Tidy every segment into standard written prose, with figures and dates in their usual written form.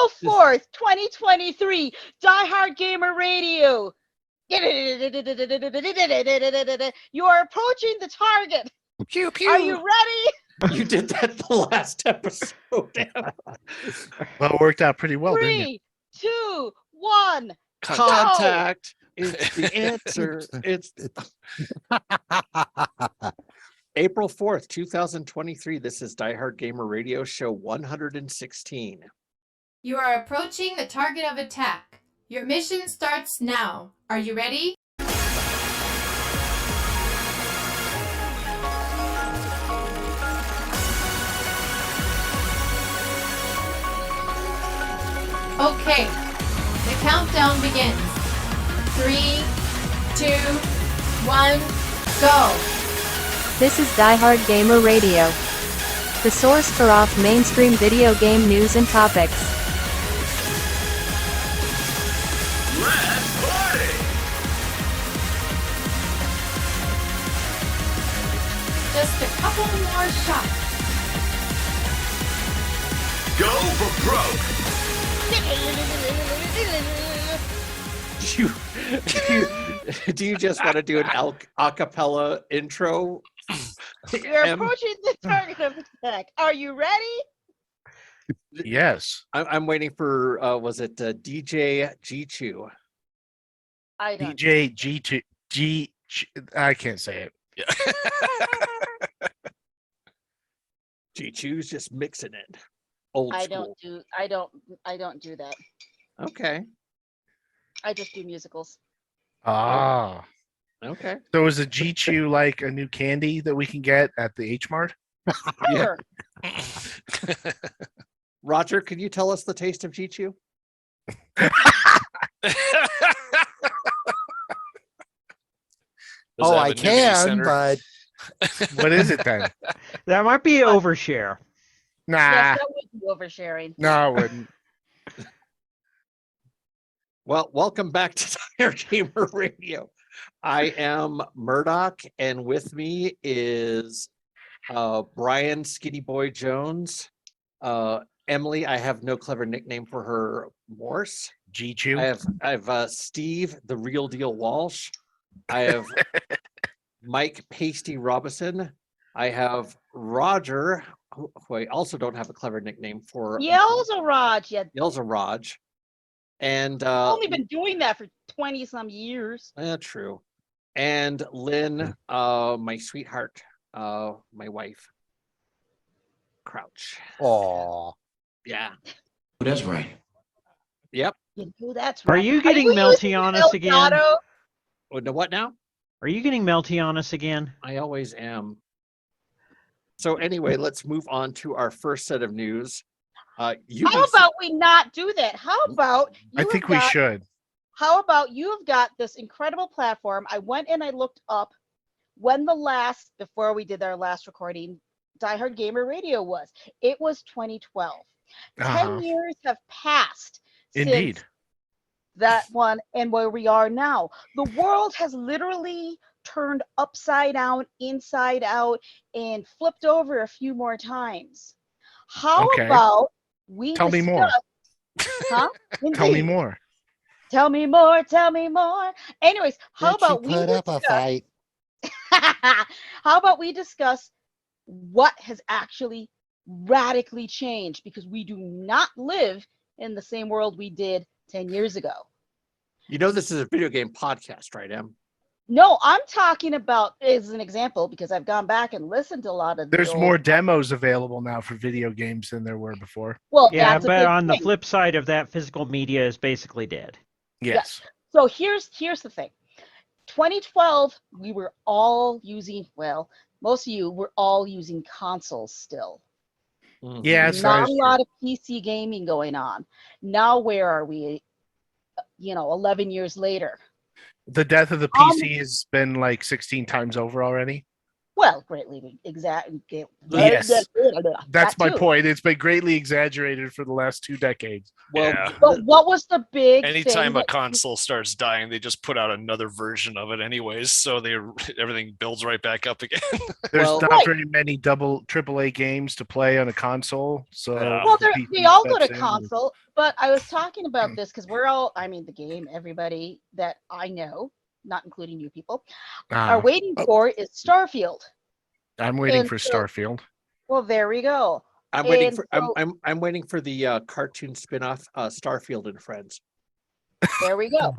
April 4th, 2023, Diehard Gamer Radio. You are approaching the target. Pew, pew. Are you ready? You did that the last episode. Well, it worked out pretty well, didn't you? 3, 2, 1. Contact. It's the answer. It's April 4th, 2023. This is Diehard Gamer Radio Show 116. You are approaching the target of attack. Your mission starts now. Are you ready? Okay, the countdown begins. 3, 2, 1, go! This is Diehard Gamer Radio, the source for off-mainstream video game news and topics. Let's party! Just a couple more shots. Go for broke! Do you just want to do an a cappella intro? You're approaching the target of attack. Are you ready? Yes. I'm waiting for, was it DJ G2? I don't. DJ G2 I can't say it. G2's just mixing it. Old I school. don't do that. Okay. I just do musicals. Ah. Okay. So is a G2 like a new candy that we can get at the H Mart? Sure. Roger, can you tell us the taste of G2? Oh, I can, but What is it then? That might be overshare. Nah. Yes, that would be oversharing. No, it wouldn't. Well, welcome back to Tire Gamer Radio. I am Murdock, and with me is Brian Skinny Boy Jones. Emily, I have no clever nickname for her. Morse. G2. I have Steve, the real deal Walsh. I have Mike Pasty Robinson. I have Roger, who I also don't have a clever nickname for. Yells a Raj. Yeah, Yells a Raj. And I've only been doing that for 20 some years. true. And Lynn, my sweetheart, my wife. Crouch. oh, Yeah. That's right. Yep. You know that's Are right. you getting using melty on us again? Elgato? Oh, no, what now? Are you getting melty on us again? I always am. So anyway, let's move on to our first set of news. How about we not do that? How about I think we should. How about you've got this incredible platform? I went and I looked up when before we did our last recording, Diehard Gamer Radio was. It was 2012. 10 years have passed Indeed. since that one and where we are now. The world has literally turned upside down, inside out, and flipped over a few more times. How Okay. about we Tell me more. Huh? Tell me Indeed. more. Tell me more, tell me more. Anyways, how Did you about we put up a discuss, fight? how about we discuss what has actually radically changed, because we do not live in the same world we did 10 years ago. You know this is a video game podcast, right, Em? No, I'm talking about, as an example, because I've gone back and listened to a lot of the There's old- more demos available now for video games than there were before. Well, Yeah, that's a but big on the thing. flip side of that, physical media is basically dead. Yes. So here's the thing. 2012, we were all using, well, most of you were all using consoles still. Yeah, it's Not nice. a lot of PC gaming going on. Now, where are we? 11 years later. The death of the PC has been like 16 times over already. Well, greatly exact. Yes. That's my too. point. It's been greatly exaggerated for the last 2 decades. Well, Yeah. But what was the big Anytime thing a that- console starts dying, they just put out another version of it anyways, so everything builds right back up again. There's Well- not Right. very many AAA games to play on a console, so Yeah. Well, the PC they all go steps to in. console, but I was talking about this because we're all, I mean, the game, everybody that I know, not including you people, are Ah, waiting for is Starfield. I'm waiting and for so- Starfield. Well, there we go. I'm waiting And for so- I'm waiting for the cartoon spin-off Starfield and Friends. There we go.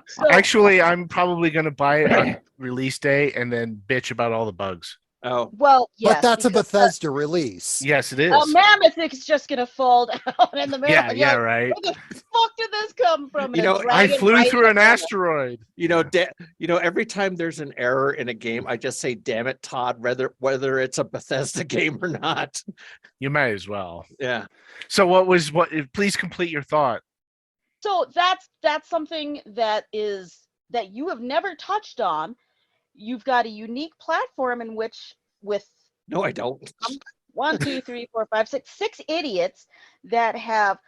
So, Actually, I'm probably going to buy it on release day and then bitch about all the bugs. Oh, well, yes, But that's a because Bethesda release. Yes, it is. a mammoth is just gonna fall down in the middle. Yeah, and yeah, you're like, right. where the fuck did this come from? You And a know, I dragon flew riding through a an mammoth. asteroid. every time there's an error in a game, I just say, "Damn it, Todd!" Whether it's a Bethesda game or not. You might as well. Yeah. So please complete your thought. So that's something that you have never touched on. You've got a unique platform in which with No, I don't. 1, 2, 3, 4, 5, 6 idiots that have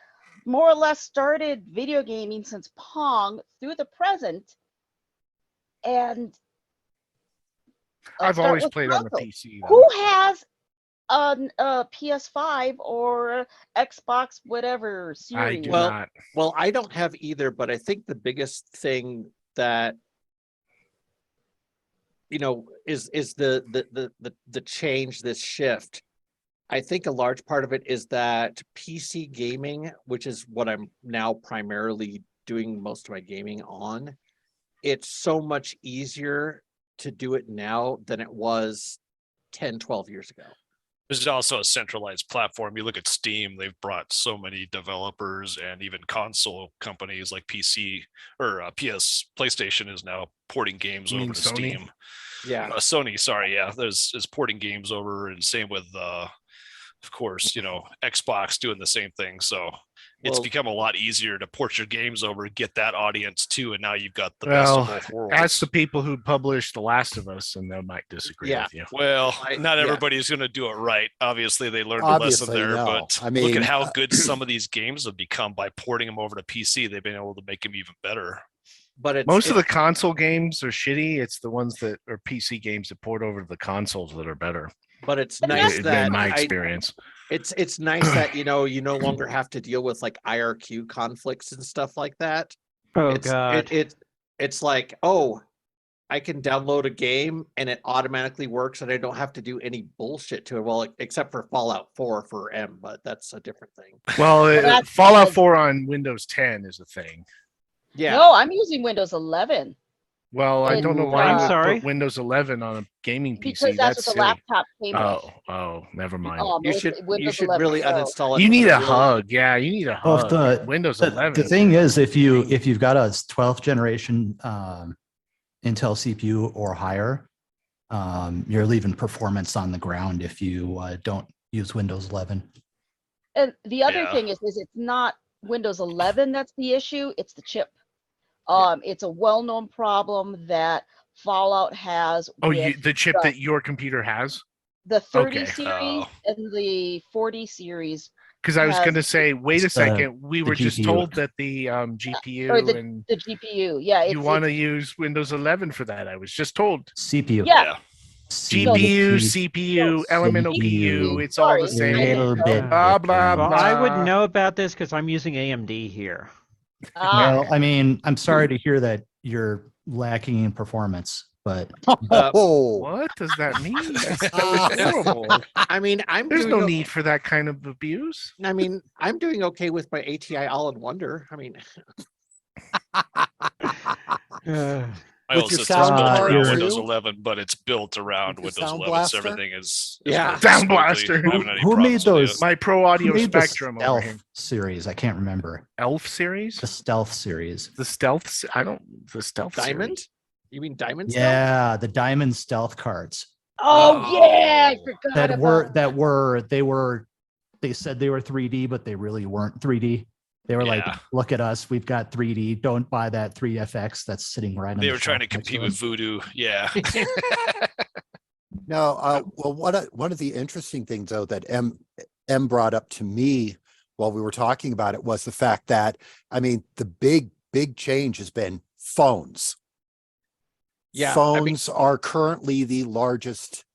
more or less started video gaming since Pong through the present. And let's I've start always with played on the console. PC. Who Though. has a PS5 or Xbox whatever I series? do Well, not. Well, I don't have either, but I think the biggest thing that is the change, this shift. I think a large part of it is that PC gaming, which is what I'm now primarily doing most of my gaming on, it's so much easier to do it now than it was 10, 12 years ago. There's also a centralized platform. You look at Steam, they've brought so many developers and even console companies like PC or PS, PlayStation is now porting games You mean over to Sony? Steam. Yeah. Sony, sorry, yeah, is porting games over, and same with, of course, Xbox doing the same thing. So it's Well, become a lot easier to port your games over, get that audience too, and now you've got the best of Well, both worlds. ask the people who published The Last of Us, and they might disagree Yeah. with you. Well, not yeah. everybody's going to do it right. Obviously, they learned a lesson Obviously, there, no. but I look mean, at how good some of these games have become by porting them over to PC. They've been able to make them even better. But it's Most of the console games are shitty. It's the ones that are PC games that port over to the consoles that are better. but it's But nice In that my I, experience. it's nice that you no longer have to deal with like IRQ conflicts and stuff like that. Oh it's God. it's like, oh, I can download a game and it automatically works and I don't have to do any bullshit to it. Well, except for Fallout 4 for M, but that's a different thing. Well, that's Fallout because- 4 on Windows 10 is a thing. Yeah. No, I'm using Windows 11 Well, I don't know And, why you I'm would sorry? put Windows 11 on a gaming PC. because that's what the silly. laptop came with. Oh, never mind. You It's should Windows 11 really Pro. uninstall it. You need put it a really- hug. Yeah, you need a Well, hug. the- Windows The 11. thing is, if you've got a 12th generation Intel CPU or higher, you're leaving performance on the ground if you don't use Windows 11. And the other Yeah. thing is it's not Windows 11 that's the issue, it's the chip. It's a well-known problem that Fallout has Oh, with the chip the- that your computer has? the 30 okay. series Oh. and the 40 series, Because I was has- going to say, wait a It's the- second. We were just GPU. told that the GPU or and the GPU. Yeah, you want to use Windows 11 for that. I was just told. CPU. Yeah. GPU, CPU, elemental CPU. PU, it's all the Sorry, same. Little bit Blah, blah, different. Well, I blah. wouldn't know about this because I'm using AMD here. Well, I mean, I'm sorry to hear that you're lacking in performance, but Oh, What does that mean? That Ah. was horrible. I mean, There's no need for that kind of abuse. I mean, I'm doing okay with my ATI All-in-Wonder. I mean, My With old your system's sound built card around too? Windows 11, but it's built around With your Windows sound 11, blaster? so everything is Yeah. running Sound smoothly. blaster. I haven't had any Who made problems with those? it. My Pro Audio who made the Spectrum over here. Stealth series? I can't remember. Elf series? The Stealth series. The stealth? The stealth Diamond? series. You mean Diamond? stuff? Yeah, the Diamond Stealth cards Oh, yeah, I forgot they said they were 3D, but they really weren't 3D. They were like, Yeah. look at us, we've got 3D. Don't buy that 3FX that's sitting right on They the were trying to shelf next compete us." with Voodoo. Yeah. No, well, one of the interesting things though that M brought up to me while we were talking about it was the fact that, I mean, the big change has been phones. Yeah, Phones are currently the largest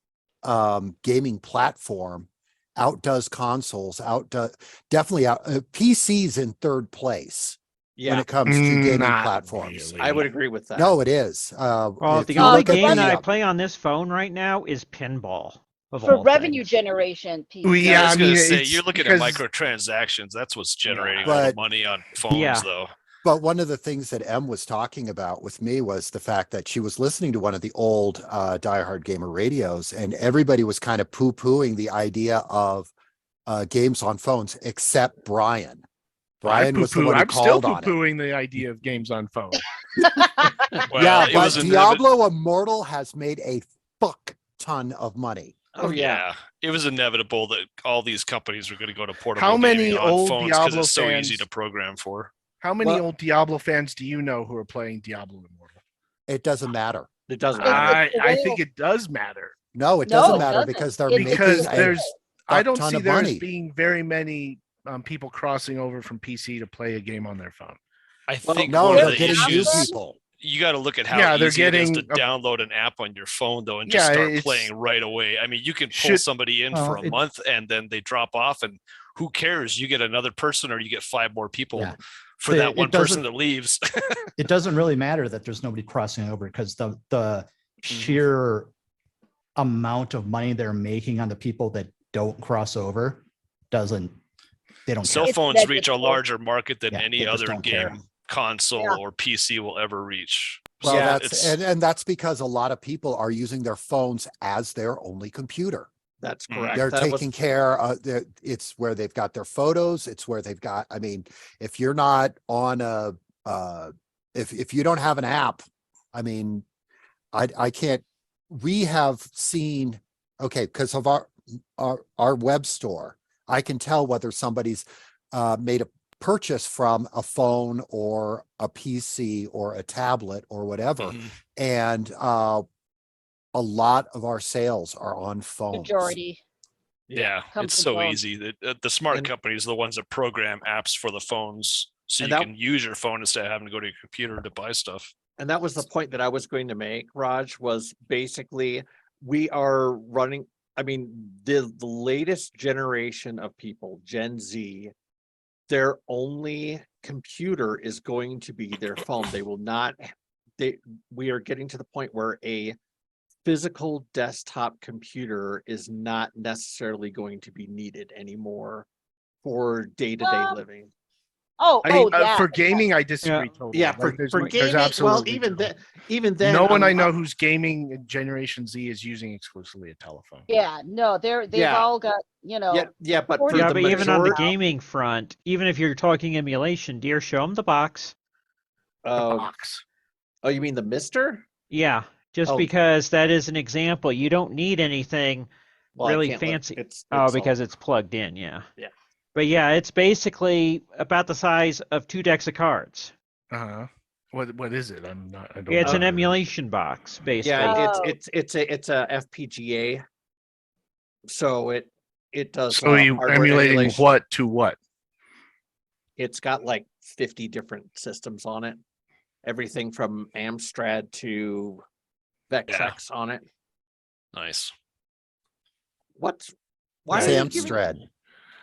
gaming platform, outdoes consoles, definitely out PCs in third place when yeah, it comes to gaming Not platforms. really. I would agree with that. No, it is. Well, If the you only look at game that I the, play on this phone right now is pinball. Of For all revenue things. generation, PC. Well, Yeah, I yeah, was I gonna mean, say it's you're looking at because- microtransactions. That's what's generating Yeah. all the But- money on phones, Yeah. though. But one of the things that Em was talking about with me was the fact that she was listening to one of the old Diehard Gamer radios, and everybody was kind of poo-pooing the idea of games on phones, except Brian. Brian was the one who I'm still called on it. poo-pooing the idea of games on phone. Well, Yeah, it but was Diablo Immortal has made a fuck ton of money. Oh yeah. it was inevitable that all these companies were going to go to portable How many gaming on old phones because Diablo it's so easy fans- to program for. How many Well- old Diablo fans do you know who are playing Diablo Immortal? It doesn't matter. It doesn't It's- matter. it's the I way think it- it does matter No, it No, doesn't it matter doesn't. because they're It's- making because a there's I fuck don't ton see of there money. as being very many people crossing over from PC to play a game on their phone. I Well, think No, one they're of the getting new issues people. you got to look at how Yeah, they're easy it is to getting a- download an app on your phone though and just Yeah, start it's- playing right away. I mean, you can pull Should- somebody in for a it- month and then they drop off, and who cares? You get another person or you get 5 more people Yeah. for So that it one person doesn't- that leaves. It doesn't really matter that there's nobody crossing over because the sheer amount of money they're making on the people that don't cross over they don't Cell care. It's phones reach a negligible. larger market than Yeah, any they just other don't care. game console Yeah. or PC will ever reach. Well, Yeah, that's it's- and that's because a lot of people are using their phones as their only computer. That's Mhm. correct. They're That was- taking care it's where they've got their photos, it's where they've got, I mean, if you're not on if you don't have an app, I mean, I can't, we have seen, okay, because of our web store, I can tell whether somebody's made a purchase from a phone or a PC or a tablet or whatever. Mhm. And a lot of our sales are on phones. Majority. Yeah, Comes it's from so phones. easy. The smart And- companies are the ones that program apps for the phones, so And you that- can use your phone instead of having to go to your computer to buy stuff. And that was the point that I was going to make, Raj, was basically we are running, I mean, the latest generation of people, Gen Z, their only computer is going to be their phone. They will not, we are getting to the point where a physical desktop computer is not necessarily going to be needed anymore for day-to-day living. Oh, I mean, yeah. for gaming, I disagree totally. Yeah, Like, for there's gaming, well, absolutely even no- then, even then. no one I I'm- know who's gaming in Generation Z is using exclusively a telephone. Yeah, no, they've Yeah. all got, you know, Yeah, but Or for Yeah, the but even on the majority, gaming front, even if you're talking emulation, dear, show them the box. Box. Oh, you mean the Mister? Yeah, just Oh. because that is an example. You don't need anything Well, I really can't look. fancy. It's Oh, all- because it's plugged in, yeah. Yeah. But yeah, it's basically about the size of 2 decks of cards. Uh-huh. What is it? I'm not. I don't. It's know. an emulation box, basically. Yeah, Oh. it's a FPGA. So it does. So you hardware emulating emulation. what to what? It's got like 50 different systems on it. Everything from Amstrad to Vexx on it. Nice. What's why It's are you giving- Amstrad.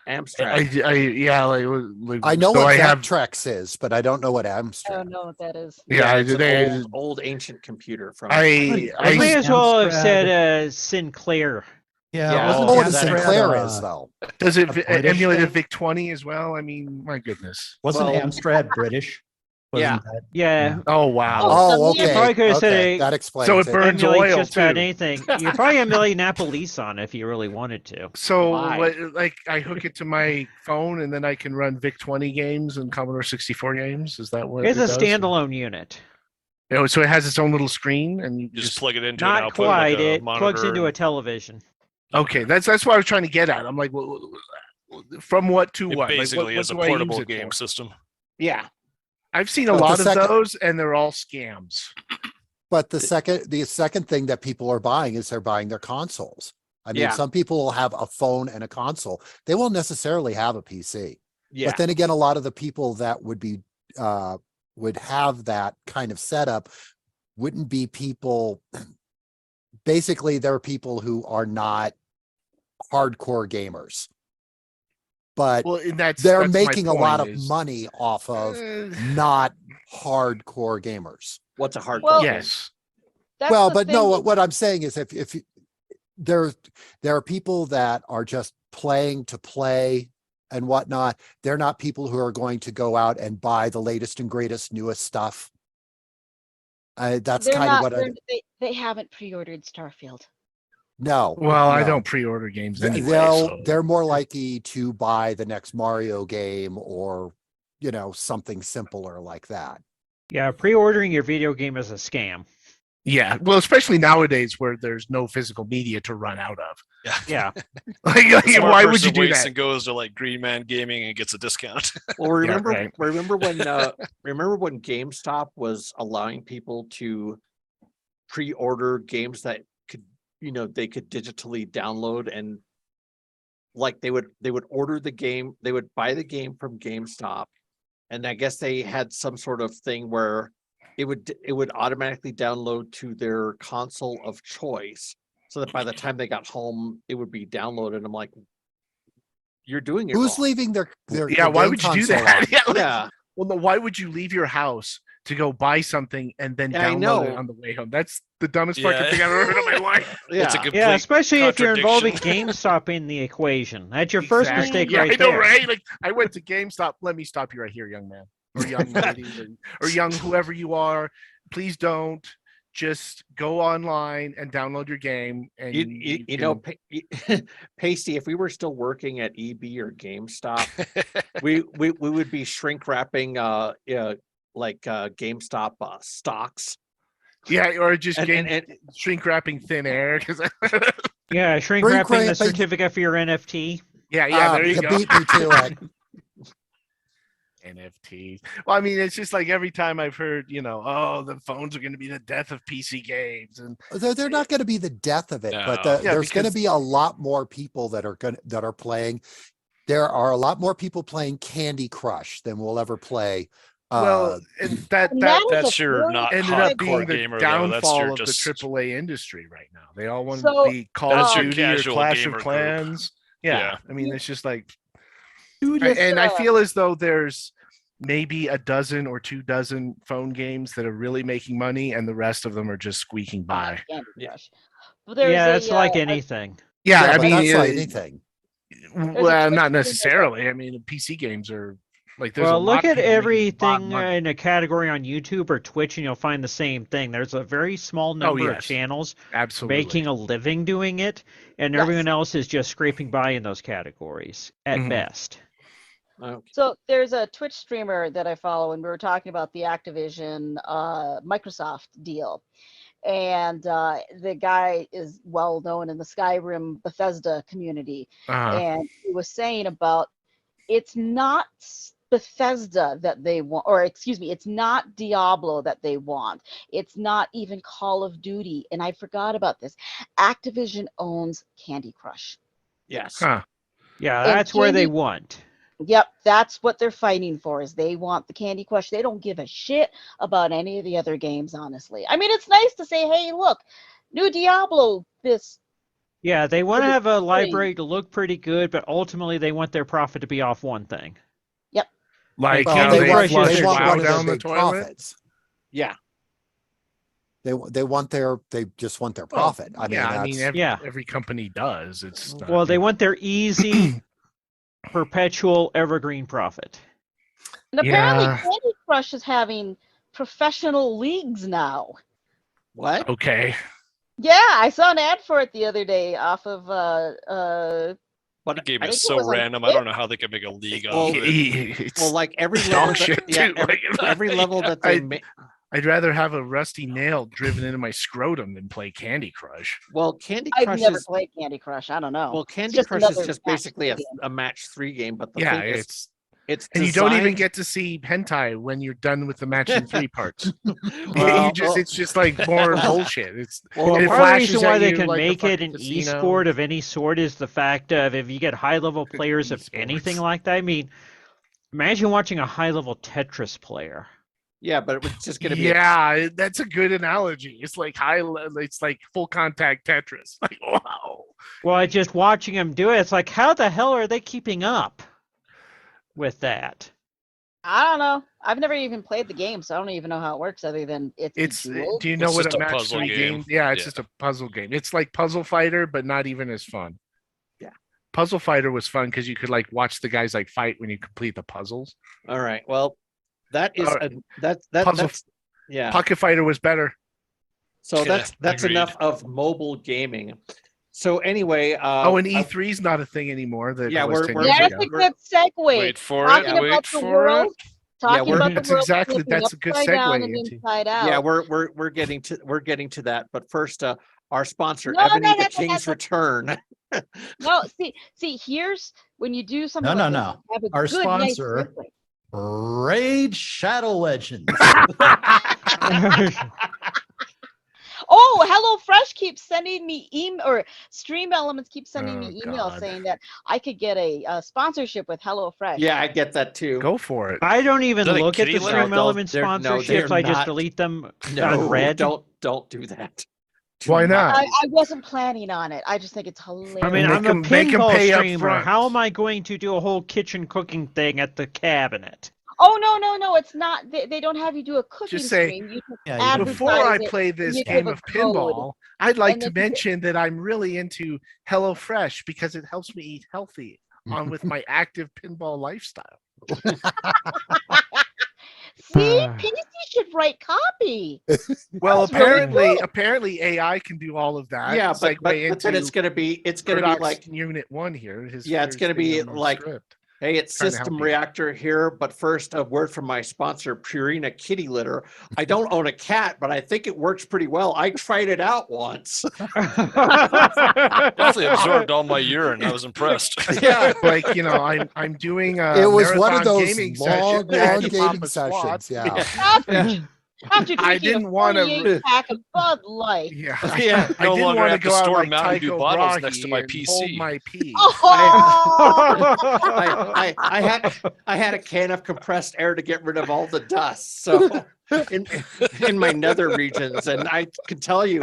Amstrad. Yeah, like I know so what I have. Vectrex is, but I don't know what I Amstrad. don't know what that is. Yeah, it's they- an old ancient computer from. I I may as well have Amstrad- said Sinclair. Yeah, Yeah, wasn't Oh, what a Amstrad, Sinclair is though. does it a British emulate a thing? VIC 20 as well? I mean, my goodness. Wasn't Well- Amstrad British? Yeah. Wasn't that- Yeah. Oh wow. Oh, Yeah, okay. probably could've said Okay, a- that explains So it it. burns Emulate oil, just about too. anything. You probably emulate Napolice on it if you really wanted to. So Why? like I hook it to my phone and then I can run VIC 20 games and Commodore 64 games. Is that what It's it a does? standalone unit. Oh, so it has its own little screen and you Just just plug it into an Not output quite. like a It plugs monitor into a and- television. okay. That's what I was trying to get at. I'm like, well, from what to It what? Like, basically what is a do I use portable it game for? system. Yeah. I've seen a But the lot of second- those and they're all scams. But the second thing that people are buying is they're buying their consoles. I mean, Yeah. some people will have a phone and a console. They won't necessarily have a PC. Yeah. But then again, a lot of the people that would have that kind of setup wouldn't be people. Basically, they're people who are not hardcore gamers, but Well, and that's they're my making a lot of point is- money off of Uh, not hardcore gamers. What's a hard Well, yes. That's Well, the but no, thing. what I'm saying is if there are people that are just playing to play and whatnot, they're not people who are going to go out and buy the latest and greatest, newest stuff. That's They're kind not, of what they haven't pre-ordered Starfield. no. Well, I no. don't pre-order games anyway. So. They're more likely to buy the next Mario game or, something simpler like that. Yeah, pre-ordering your video game is a scam. Yeah, well, especially nowadays where there's no physical media to run out of. Yeah. Like, The smart why would person you do waits that? and goes to like Green Man Gaming and gets a discount. Well, remember, right. remember when GameStop was allowing people to pre-order games that could, they could digitally download, and like they would order the game, they would buy the game from GameStop, and I guess they had some sort of thing where it would automatically download to their console of choice, so that by the time they got home, it would be downloaded. I'm like, you're doing it Who's wrong. leaving their Yeah, why game would you do console that? on? Yeah, like, Yeah, well, no, why would you leave your house to go buy something and then I download it know. on the way home? That's the dumbest Yeah. fucking thing I've ever heard in my life. It's a yeah. complete Yeah, especially if you're involving contradiction. GameStop in the equation. That's your first Exactly. mistake Yeah, right I know, there. right? Like, I went to GameStop. Let me stop you right here, young man, or young lady, or young whoever you are. Please don't. Just go online and download your game. And You know, Pasty, if we were still working at EB or GameStop, we would be shrink wrapping GameStop stocks. yeah, or just And shrink wrapping thin air because Yeah, shrink Shrink wrapping the wrapping. certificate for your NFT. yeah, there you go. Beat me to it. NFTs. Well, I mean, it's just like every time I've heard, oh, the phones are going to be the death of PC games, and They're not going to be the death of it, but No. Yeah, there's going to because- be a lot more people that are playing. There are a lot more people playing Candy Crush than will ever play. well, and that And that is That's a your really not ended up hard being hardcore the gamer though. That's downfall your of just the AAA industry right now. They all want So, to be Call That's of your Duty or casual Clash gamer of group. Clans. Yeah, Yeah. I mean, it's just like, You just, and I feel as though there's maybe a dozen or 24 phone games that are really making money, and the rest of them are just squeaking by. Candy Yeah. Crush. But there's Yeah, it's like a anything. Yeah, I but mean, that's like anything. well, Twitch not thing necessarily. I mean, PC games are like there's a Well, lot look of at people making a lot of everything money. in a category on YouTube or Twitch, and you'll find the same thing. There's a very small number of yes. channels Absolutely. making a living doing it, and Yes. everyone else is just scraping by in those categories at Mhm. best. So there's a Twitch streamer that I follow, and we were talking about the Activision Microsoft deal. And the guy is well known in the Skyrim Bethesda community. Uh-huh. And he was saying about it's not Bethesda that they want, or excuse me, it's not Diablo that they want. It's not even Call of Duty. And I forgot about this. Activision owns Candy Crush. yes. Huh. Yeah, And that's where they Candy- want. Yep, that's what they're fighting for, is they want the Candy Crush. They don't give a shit about any of the other games, honestly. I mean, it's nice to say, hey, look, new Diablo, this. Yeah, they want to it's have a free. library to look pretty good, but ultimately they want their profit to be off one thing. Like Well, how Candy they Crush is flush their WoW one of their down the big toilet. profits. Yeah. They just want their Well, profit. I mean, yeah, that's, every company does. It's not, Well, they you know. want their easy, perpetual, evergreen profit. And apparently, Yeah. Candy Crush is having professional leagues now. What? Okay. Yeah, I saw an ad for it the other day off of But The game I is think it so was on random. I don't know how they could make a league Well, off of it. It's well, like every dog level, shit, yeah, too, every, like, every level that they make. I'd rather have a rusty nail driven into my scrotum than play Candy Crush. Well, Candy I've Crush never is played Candy Crush. I don't know. well, Candy just Crush is another just match basically game. a match 3 game. But the Yeah, thing is, it's It's And you don't even designed- get to see hentai when you're done with the matching 3 parts. Well, It's just like more bullshit. It's Well, it part of the flashes reason why at they you can like a make it fucking an casino. e-sport of any sort is the fact of if you get high-level players of Esports. anything like that. I mean, imagine watching a high-level Tetris player. Yeah, but it was just going to be. Yeah, that's a good analogy. It's like it's like full contact Tetris. Like, wow. Well, just watching them do it, it's like, how the hell are they keeping up with that? I don't know. I've never even played the game, so I don't even know how it works other than it's bejeweled. Do you know It's what just a a match puzzle 3 game. game? Yeah, it's Yeah. just a puzzle game. It's like Puzzle Fighter, but not even as fun. Yeah. Puzzle Fighter was fun because you could like watch the guys like fight when you complete the puzzles. All right. Well, that is Alright. that's yeah. Pocket Fighter was better. So Yeah, that's agreed. enough of mobile gaming. So anyway, Oh, and E3 is not a thing anymore. That Yeah, it was we're- 10 we're- years That's ago. a good segue. Wait for Talking it. about Wait the for world. it. Talking we're- about the That's world exactly- flipping that's a good upside down segue and into- inside out. yeah, we're getting to that. But first, our sponsor, No, Ebony no, the no, King's no. Return. No, see, here's when you do something. No, like no, this, have a Our good, nice sponsor- segue. Raid Shadow Legends. Oh, HelloFresh keeps sending me email, or Stream Elements keeps sending me Oh, emails God. saying that I could get a sponsorship with HelloFresh. Yeah, I get that too. Go for it. I don't even Is that a look at kitty the litter? Stream No, Element they're sponsorships. I just not. delete them No, unread. don't do that. Do Why not? I wasn't planning on it. I just think it's hilarious. I mean, Make I'm a 'em- make 'em pinball pay up streamer. front. How am I going to do a whole kitchen cooking thing at the cabinet? oh no, it's not. They don't have you do a cooking say, stream. You just Yeah, you can- advertise Before I it, play and this you game give a of code. pinball, I'd like and to then you get- mention that I'm really into HelloFresh because it helps me eat healthy on with my active pinball lifestyle. See, Casey should write copy. Well, That's really good. apparently AI can do all of that. Yeah, but Segue then it's gonna be Murdock's like, Unit 1 here. Yeah, it's gonna be like- script. hey, it's Trying to help System you. Reactor here, but first a word from my sponsor, Purina Kitty Litter. I don't own a cat, but I think it works pretty well. I tried it out once. Definitely absorbed all my urine. I was impressed. Yeah. Like, I'm doing It was one of marathon those gaming long, session. I had long to gaming pop a swat. sessions. Yeah. After I drinking didn't a wanna 48 pack of Bud Light. Yeah, Yeah, I no didn't longer want to have to go out store like Mountain Dew Tycho bottles Brahe next to my and hold PC. my pee. Oh, I had a can of compressed air to get rid of all the dust. So in my nether regions, and I can tell you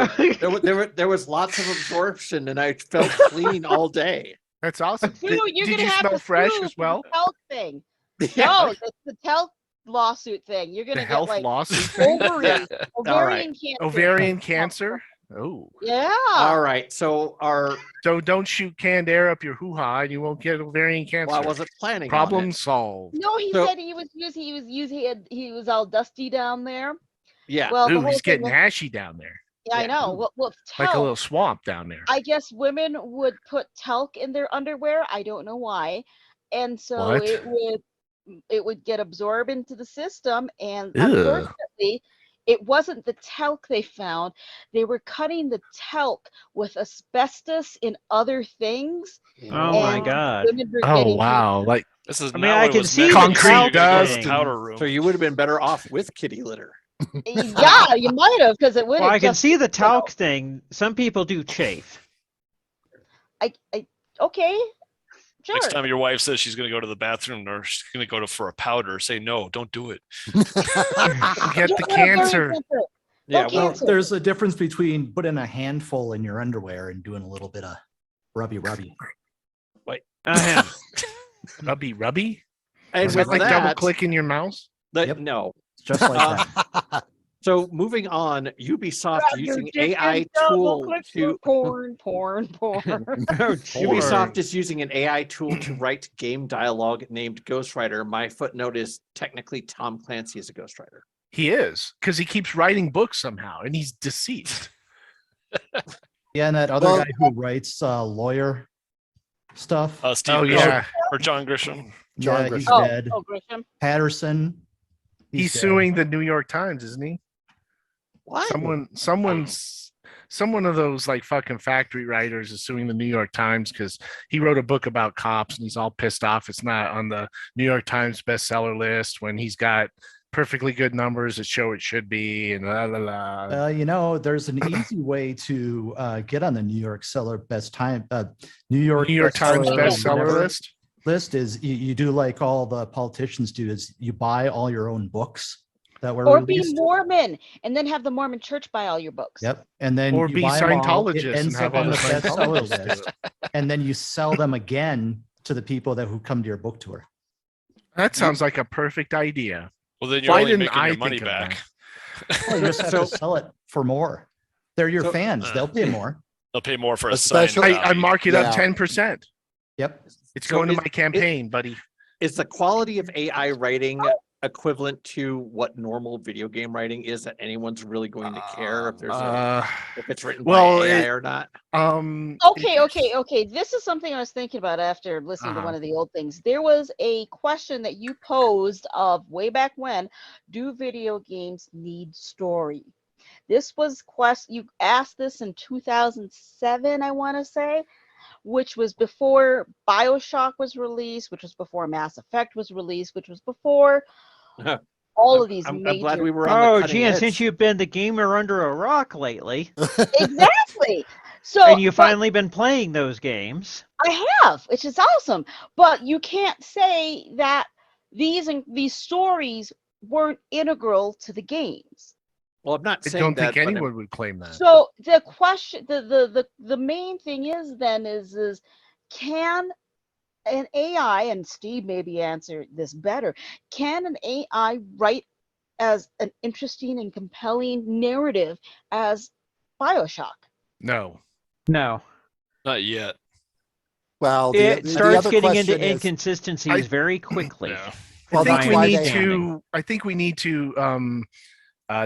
there was lots of absorption, and I felt clean all day. That's awesome. Dude, you're Did gonna you have smell to fresh sue as for well? The health thing. Yeah. No, it's the health lawsuit thing. You're The gonna health get like lawsuit thing? ovarian, ovarian cancer. Ovarian cancer? Oh. Yeah. All right, so So don't shoot canned air up your hoo-ha and you won't get ovarian cancer. well, I wasn't planning. on Problem it. solved. No, he So- said he was all dusty down there. Yeah. Well, the Ooh, whole he's thing getting was, ashy down there. yeah, I yeah. know. Well, Like a talc, little swamp down there. I guess women would put talc in their underwear. I don't know why, and so What? it would get absorbed into the system. And Ew. unfortunately, it wasn't the talc they found. They were cutting the talc with asbestos in other things. Oh my and God. Women were Oh getting wow. Like This is I not mean, I what it can was see meant the to be. concrete You're gonna go to dust the powder room. So you would have been better off with kitty litter. Yeah, you might have, because it would. Well, I can see the talc thing. Some people do chafe. Okay, sure. Next time your wife says she's going to go to the bathroom or she's going to go for a powder, say no, don't do it. you get the cancer. Yeah, Okay. well, Well, there's a difference between putting a handful in your underwear and doing a little bit of rubby. Ahem. Rubby rubby? and Is with that like that, double click in your mouse? Yep. no. Just like that. So moving on, Ubisoft Grab your using dick AI and double tool click to for porn. Ubisoft is using an AI tool to write game dialogue named Ghostwriter. My footnote is technically Tom Clancy is a ghostwriter. He is, because he keeps writing books somehow and he's deceased. Yeah, and that other Well- guy who writes lawyer stuff. Steve Oh Grisham yeah. or John Grisham. John yeah, Grisham. he's Oh, dead. Grisham. Patterson. He's dead. suing the New York Times, isn't he? What? Someone's Someone of those like fucking factory writers is suing the New York Times because he wrote a book about cops and he's all pissed off it's not on the New York Times bestseller list when he's got perfectly good numbers that show it should be and la la la. There's an easy way to get on the New York New New York Times bestseller whatever list. is you do like all the politicians do, is you buy all your own books that were Or released. be Mormon and then have the Mormon church buy all your books. Yep. And then Or you be buy 'em all, Scientologists it and ends have up on all the the bestseller Scientologists do list. And then you sell them again to the people who come to your book tour. That sounds like a perfect idea. Well, then you're Why only didn't making I your think money of back. Well, you just have to sell it for more. They're your fans. They'll pay more. They'll pay more for a Especially- signed I copy. mark it Yeah. up 10%. Yep. It's So going to is- my campaign, buddy. Is the quality of AI writing equivalent to what normal video game writing is, that anyone's really going to care if there's if it's written by AI or not? Okay. This is something I was thinking about after listening to one of the old things. There was a question that you posed of way back when, do video games need story? This was you asked this in 2007, I want to say, which was before BioShock was released, which was before Mass Effect was released, which was before all of these I'm major. glad we were on the Oh, cutting gee, and edge. since you've been the gamer under a rock lately, Exactly. So and you've but finally been playing those games. I have, which is awesome. But you can't say that these stories weren't integral to the games. Well, I'm not I saying don't that, think but anyone would claim that. So the question, the main thing is then is can an AI, and Steve maybe answer this better, can an AI write as an interesting and compelling narrative as BioShock? No. No. Not yet. Well, It the starts other getting into question is, inconsistencies very quickly. Yeah. well, I think that's we why need they have- to. I think we need to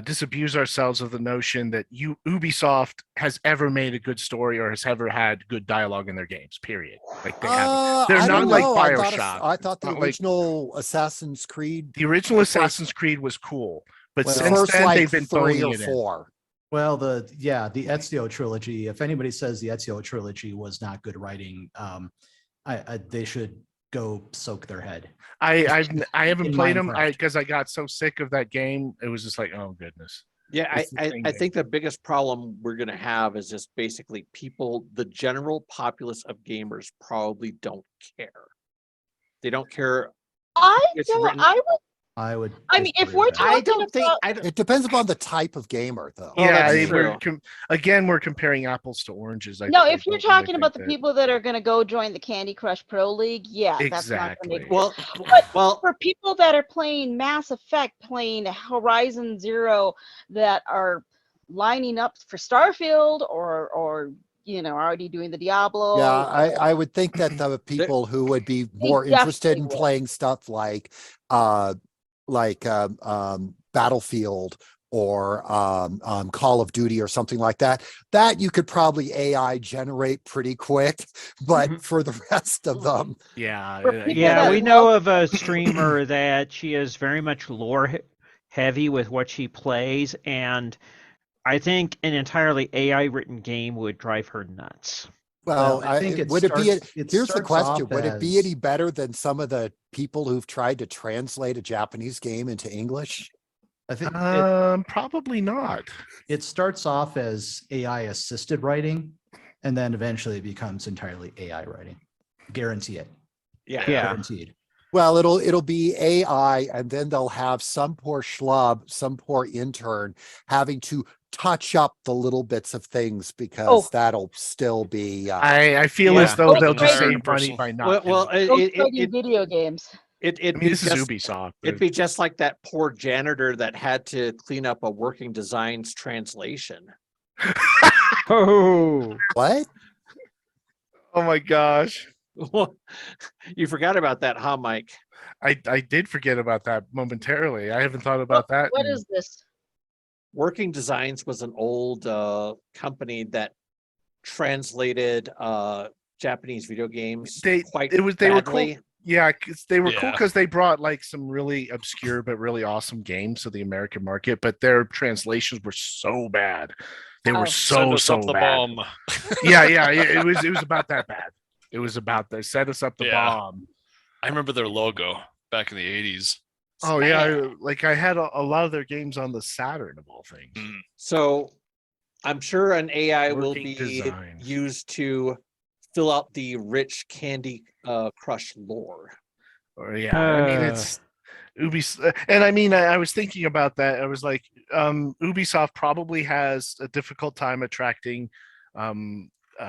disabuse ourselves of the notion that Ubisoft has ever made a good story or has ever had good dialogue in their games. Period. Like they haven't. They're I not don't like know. BioShock. I thought the Not like- original Assassin's Creed, The original Assassin's Creed was cool, but the since first then like they've been 3 phoning or it in. 4. Well, the Ezio trilogy, if anybody says the Ezio trilogy was not good writing, they should go soak their head. I haven't In played them Minecraft. because I got so sick of that game. It was just like, oh goodness. yeah, It's the same I game. think the biggest problem we're going to have is just basically people, the general populace of gamers probably don't care. They don't care. It's written- I would. I mean, if disagree we're with that. I talking don't think. about, I don't, It depends upon the type of gamer, though. Oh, Yeah, that's we're true. again we're comparing apples to oranges. I no, think I if you're don't really talking think about the that- people that are going to go join the Candy Crush Pro League, yeah, that's not going to Exactly. make well, But well, for people that are playing Mass Effect, playing Horizon Zero, that are lining up for Starfield or already doing the Diablo. Yeah, I would think that the people who would be more interested in definitely would. playing stuff like Battlefield or Call of Duty or something like that you could probably AI generate pretty quick. But for the rest of them, Yeah, For people Yeah, that we love- know of a streamer that she is very much heavy with what she plays, and I think an entirely AI written game would drive her nuts. well, I think it would it be? starts- it Here's the starts question: off would it be as- any better than some of the people who've tried to translate a Japanese game into English? I think probably not. it starts off as AI assisted writing, and then eventually it becomes entirely AI writing. Guarantee it. yeah. Yeah. Guaranteed. Well, it'll be AI, and then they'll have some poor schlub, some poor intern having to touch up the little bits of things because that'll still be. I feel Yeah. as though they'll Those just are save money person. by not. Well, doing it. Ghostwriting video games. I mean, this is Ubisoft. It'd be just like that poor janitor that had to clean up a working designs translation. Oh, What? Oh my gosh. You forgot about that, huh, Mike? I did forget about that momentarily. I haven't thought about that. What in- is this? Working Designs was an old company that translated Japanese video games They quite it was they were badly. cool. Yeah, 'cause they were cool Yeah. because they brought like some really obscure but really awesome games to the American market, but their translations were so bad They were Oh. Send so us up the bad. bomb. Yeah, it was about that bad. It was about they set us up the Yeah. bomb. I remember their logo back in the 80s. Oh yeah, like I had a lot of their games on the Saturn of all things. Mm. So I'm sure an AI will Working be designs. used to fill out the rich Candy Crush lore. Or yeah, I mean it's Ubisoft, and I mean I was thinking about that. I was like, Ubisoft probably has a difficult time attracting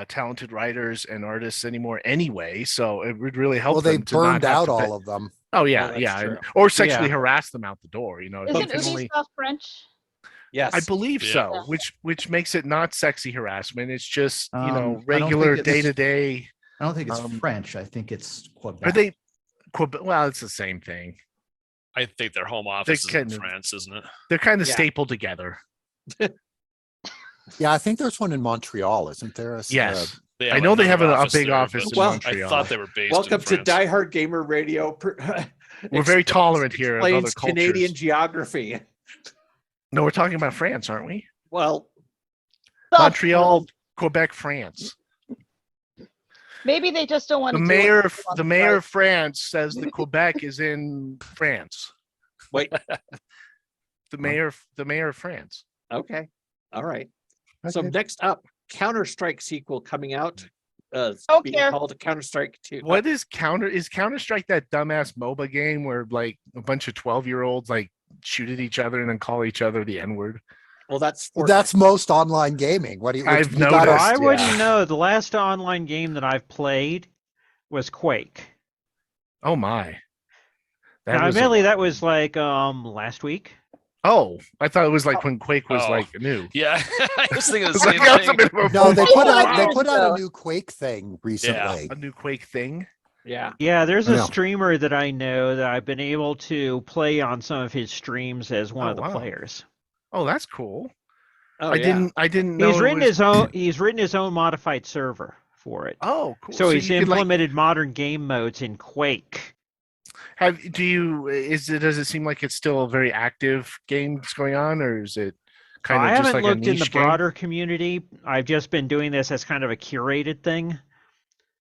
talented writers and artists anymore anyway. So it would really help Well, they them to not burned have out to pay- all of them. Oh yeah, that's yeah, true. or sexually Yeah. harass them out the door. You know, Isn't you can only- Ubisoft French? Yes. I believe Yeah. so, which makes it not sexy harassment. It's just I don't think regular it's- day to day. I don't think it's Um, French. I think it's Quebec. Are they? Well, it's the same thing. I think their home office is in kind of- France, isn't it? They're kind of Yeah. stapled together. Yeah, I think there's one in Montreal, isn't there? Yes, They I know they have another a big there, office but in Well, Montreal. I thought they were based Welcome in to France. Diehard Gamer Radio. We're very tolerant here of other Explains Canadian cultures. geography. No, we're talking about France, aren't we? Well, Montreal, Quebec, France. Maybe they just don't want The to. mayor of France says that Quebec is in France. wait. The mayor of France. Okay. All right. So Okay. next up, Counter-Strike sequel coming out. Don't Being care. called Counter-Strike 2. What is Counter-Strike that dumbass MOBA game where like a bunch of 12-year-olds like shoot at each other and then call each other the N-word? Well, that's Well, that's most online gaming. What do you? I've you gotta- noticed. I wouldn't yeah. know. The last online game that I've played was Quake. Oh my. Now, was a- admittedly, that was like last week. Oh, I thought it was like when Quake was Oh. like new. Yeah, I was thinking the It's same like, that's a thing. bit of a No, they Oh, put I out they did put out so. a new Quake thing recently. a new Quake thing. Yeah. Yeah, there's a Yeah. streamer that I know that I've been able to play on some of his streams as one Oh, of the wow. players. Oh, that's cool. Oh, I yeah. didn't know He's it written was- his own. He's written his own modified server for it. Oh, cool. So he's you could, like, implemented modern game modes in Quake. does it seem like it's still a very active game that's going on, or is it kind of I just haven't like looked a in the niche game? broader community. I've just been doing this as kind of a curated thing.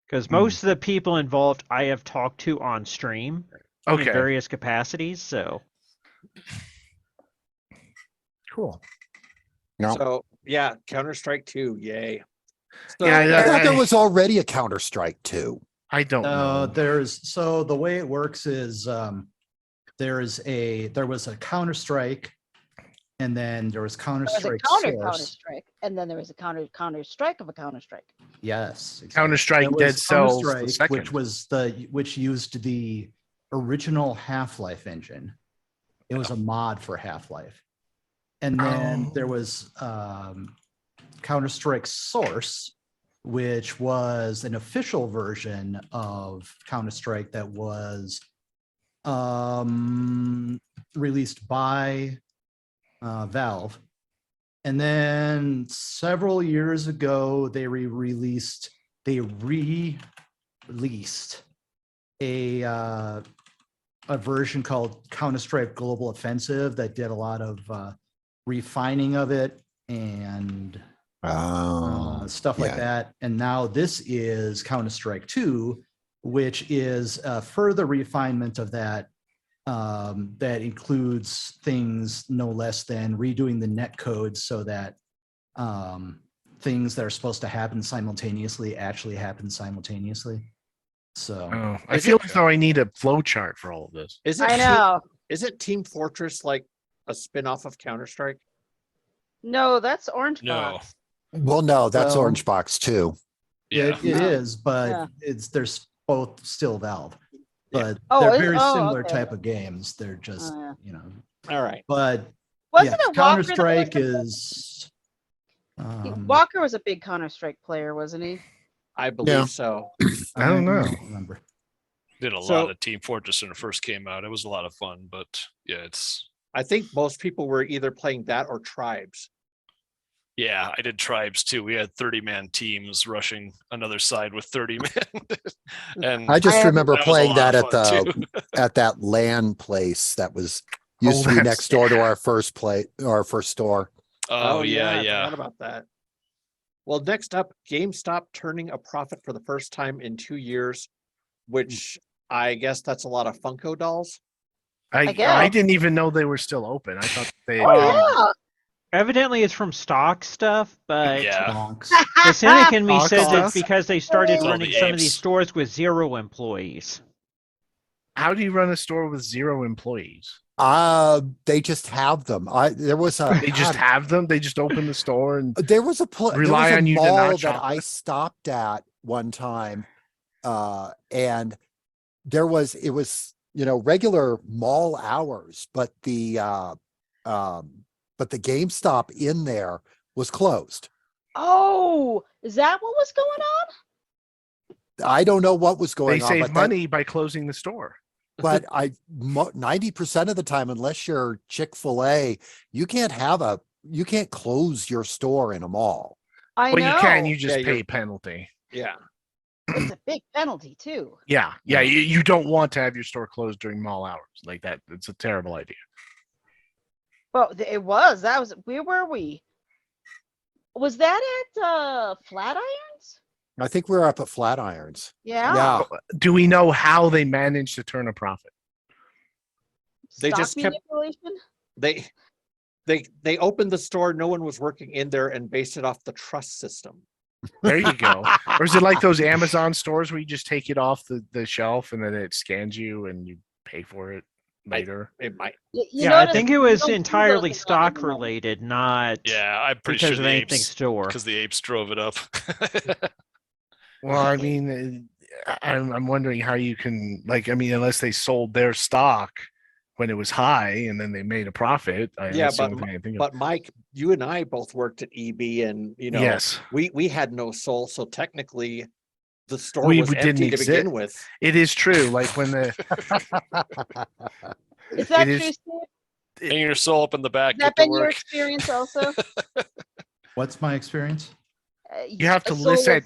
Because Hmm. most of the people involved I have talked to on stream in Okay, various capacities. So cool. No. So yeah, Counter-Strike 2. Yay. So, Yeah, I thought there was already a Counter Strike 2. I don't know. The way it works is there was a Counter-Strike, and then there was There was a Counter-Strike Counter Source. Strike, and then there was a Counter Strike of a Counter Strike. Yes. exactly. Counter-Strike There Dead was Cells the Counter-Strike, which second. which used the original Half-Life engine. It was a mod for Half-Life. And then there was Counter-Strike Source, which was an official version of Counter-Strike that was released by Valve. And then several years ago, they re-released a version called Counter-Strike Global Offensive that did a lot of refining of it and stuff like yeah. that. And now this is Counter-Strike 2, which is a further refinement of that. That includes things no less than redoing the net code so that things that are supposed to happen simultaneously actually happen simultaneously. So Oh, I feel as though I need a flow chart for all of this. I know. Isn't Team Fortress like a spin-off of Counter-Strike? No, that's Orange No. Box. Well, no, that's Well, Orange Box too. Yeah. it is, but Yeah. there's both still Valve, but Oh, they're is- very oh, similar okay. type of games. They're just, Oh, All right. but Wasn't yeah, it Walker? that Counter-Strike was is. Walker was a big Counter Strike player, wasn't he? I believe so. I don't know. Remember. Did a So- lot of Team Fortress when it first came out. It was a lot of fun, but yeah, I think most people were either playing that or Tribes. I did Tribes too. We had 30-man teams rushing another side with 30 men. And I just I remember that was a playing lot that of at fun, the too. at that LAN place that was used to be that's- next door to our first store. Oh, yeah, I yeah. forgot about that. Well, next up, GameStop turning a profit for the first time in 2 years, which I guess that's a lot of Funko dolls. I guess. didn't even know they were still open. I thought they. Oh Evidently, it's from stock stuff, but Yeah. Bonks. the cynic in me Stock says stuff? it's because they started It's all running the some of these apes. stores with 0 employees. How do you run a store with 0 employees? They just have them. There was a They just God, have them. They just open the store and there was a there was rely a on you to not mall that shop I there? stopped at one time, and it was regular mall hours, but the GameStop in there was closed. Oh, is that what was going on? I don't know what was they going on, save but money by closing the store. but 90% of the time, unless you're Chick-fil-A, you can't close your store in a mall. I Well, know. you can. You just Yeah, pay you're- a penalty. Yeah. It's a big penalty too. Yeah. You don't want to have your store closed during mall hours like that. It's a terrible idea. Well, it was. That was. Where were we? Was that at Flatirons? I think we're up at Flatirons. Yeah. Yeah. Do we know how they managed to turn a profit? They Stock just kept- manipulation? They opened the store, no one was working in there, and based it off the trust system. There you go. Or is it like those Amazon stores where you just take it off the shelf and then it scans you and you pay for it later? It might. You Yeah, I notice think it you was don't see those entirely in stock anymore. related, not Yeah, I'm pretty because sure of the anything apes, store. because the apes drove it up. Well, I mean, I'm wondering how you can unless they sold their stock when it was high and then they made a profit. Yeah, that's the only thing I can think of. But Mike, you and I both worked at EB, and Yes, we had no soul, so technically the store We was didn't empty to exist. begin with. it is true. Like when the Is that It true, is- Steve? Hang your soul up in the back. Has that Get to been your work. experience also? What's my experience? You have A to listen.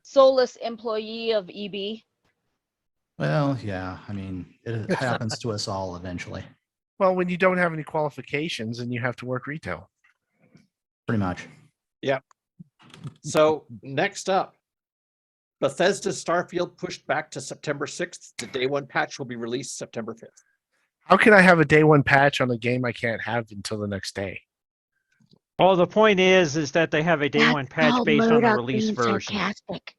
Soulless employee of EB. Well, yeah, I mean, it happens to us all eventually, Well, when you don't have any qualifications and you have to work retail. pretty much. So next up, Bethesda's Starfield pushed back to September 6th. The day one patch will be released September 5th. How can I have a day one patch on a game I can't have until the next day? Well, the point is that they have a day That's one patch called based on the Murdock release being version. sarcastic.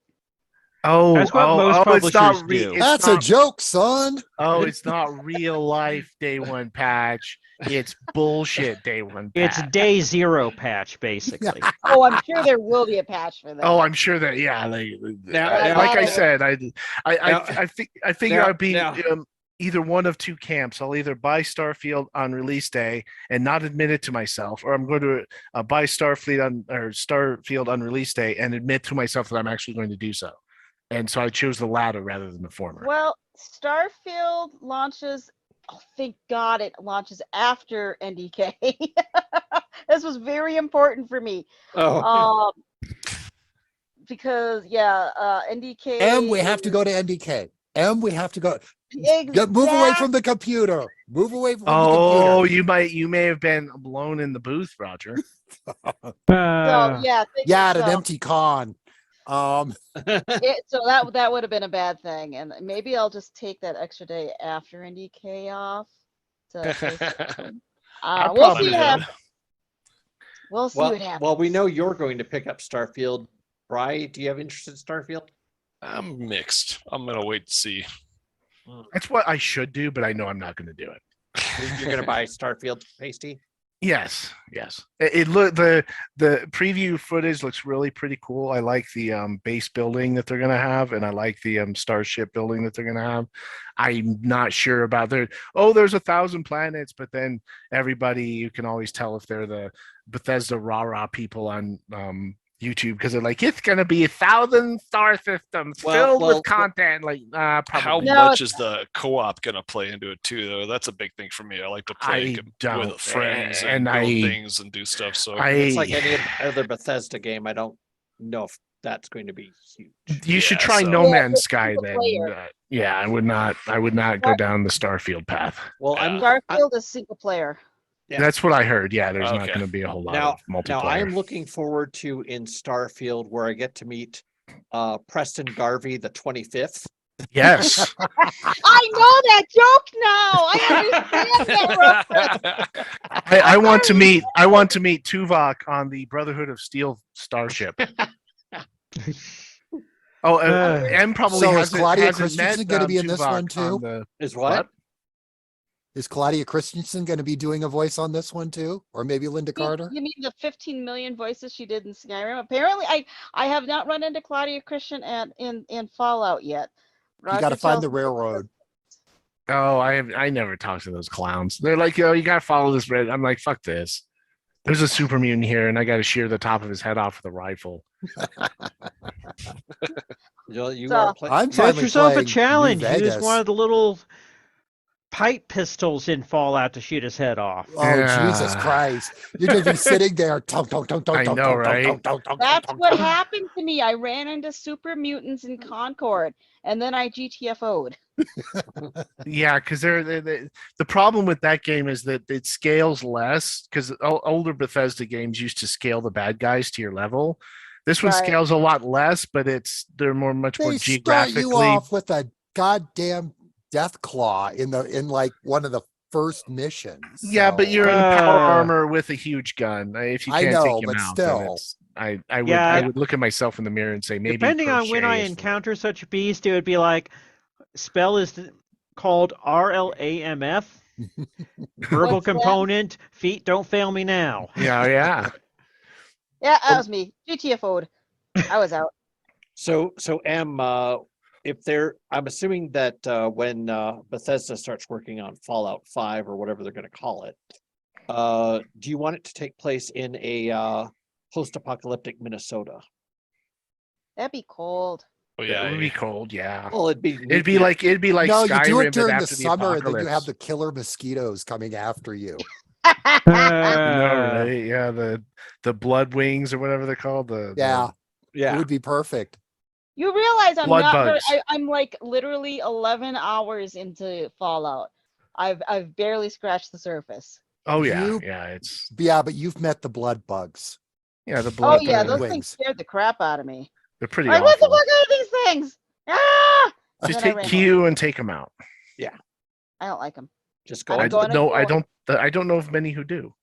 Oh, That's what most it's not publishers do. it's That's not, a joke, son. Oh, it's not real life day one patch. It's bullshit day one patch. It's day 0 patch, basically. Oh, I'm sure there will be a patch for that. Oh, I'm sure that Now- like I now- said, I Now- figure now- I'd be now- either one of two camps. I'll either buy Starfield on release day and not admit it to myself, or I'm going to buy Starfield on release day and admit to myself that I'm actually going to do so. And so I chose the latter rather than the former. Well, Starfield launches. Oh, thank God it launches after NDK. This was very important for me. Oh, Because NDK. And we have to go to NDK. And we have to go. Exactly. Move away from the computer. Move away from the Oh, computer. you may have been blown in the booth, Roger. So yeah. Yeah, at an so, empty con. so that would have been a bad thing, and maybe I'll just take that extra day after NDK off. To play something. I'd We'll probably see do what it. happens. We'll see well, what happens. well, we know you're going to pick up Starfield. Bri, do you have interest in Starfield? I'm mixed. I'm gonna wait to see. That's what I should do, but I know I'm not going to do it. You're going to buy Starfield, Pasty? Yes. It look the preview footage looks really pretty cool. I like the base building that they're gonna have, and I like the starship building that they're gonna have. I'm not sure about there's 1,000 planets, but then everybody, you can always tell if they're the Bethesda rah people on YouTube, because they're like, it's gonna be 1,000 star systems filled with content. Like, How probably. No, much is the co-op gonna play into it too, though? That's a big thing for me. I like to play don't, with friends and and build I- things and do stuff. So It's like any other Bethesda game. I don't know if that's going to be huge. You should Yeah, try so- No Yeah, Man's it's Sky single then. player. Yeah, I would not go down the Starfield path. Well, Yeah. I'm Starfield is single player. Yeah. That's what I heard. Yeah, there's not Okay. going to be a whole lot Now, of multiplayer. now I am looking forward to in Starfield where I get to meet Preston Garvey the 25th. Yes. I know that joke now. I understand that reference. I want to meet Tuvok on the Brotherhood of Steel starship. Oh, M probably So is hasn't, Claudia hasn't Christensen met gonna be in this Tuvok one too? on the- Is what? Is Claudia Christensen going to be doing a voice on this one too? Or maybe Linda Carter? You mean the 15 million voices she did in Skyrim? Apparently, I have not run into Claudia Christian in Fallout yet. You got to Roger find tells the me- railroad. Oh, I never talked to those clowns. They're like, oh, you got to follow this red. I'm like, fuck this. There's a super mutant here, and I got to shear the top of his head off with a rifle. You So- are playing. I'm Set finally yourself a playing New challenge. Use Vegas. one of the little pipe pistols in Fallout to shoot his head off. Oh Jesus Yeah. Christ! You're going to be sitting there, tonk, tonk, tonk, tonk, I tonk, know, tonk, right? tonk, tonk, tonk, That's tonk, what tonk. happened to me. I ran into super mutants in Concord, and then I GTFO'd. Yeah, because the problem with that game is that it scales less. Because older Bethesda games used to scale the bad guys to your level. This one Right. scales a lot less, but they're much more They start geographically. you off with a goddamn death claw in like one of the first missions. Yeah, but so- you're in power Uh, armor with a huge gun. If you I can't know, take him but out, then still. it's, I would Yeah. I would look at myself in the mirror and say maybe. Depending on when I crochet is the- encounter such a beast, it would be like spell is called RLAMF. Verbal What's that? component. Feet don't fail me now. Yeah, yeah. Yeah, that was me. GTFO'd. I was out. So M, if they're, I'm assuming that when Bethesda starts working on Fallout 5 or whatever they're going to call it, do you want it to take place in a post-apocalyptic Minnesota? That'd be cold. Oh, It yeah. would be cold. Yeah. Well, it'd be It'd be like No, Skyrim, you do it but during the after summer, and then you have apocalypse. the killer mosquitoes coming after you. You know, right? Yeah, the blood wings or whatever they're called. Yeah, it yeah. would be perfect. You realize I'm Blood not very, bugs. I'm like literally 11 hours into Fallout. I've barely scratched the surface. Oh yeah, You- yeah. It's But you've met the blood bugs. the Oh blood. yeah, bugs. those Wings. things scared the crap out of me. They're pretty Like, what the awful. fuck are these things? Ah! And Just then I take ran Q and take them out. I don't like them. Just go. I'm I into going the- to no, go- I don't know of many who do.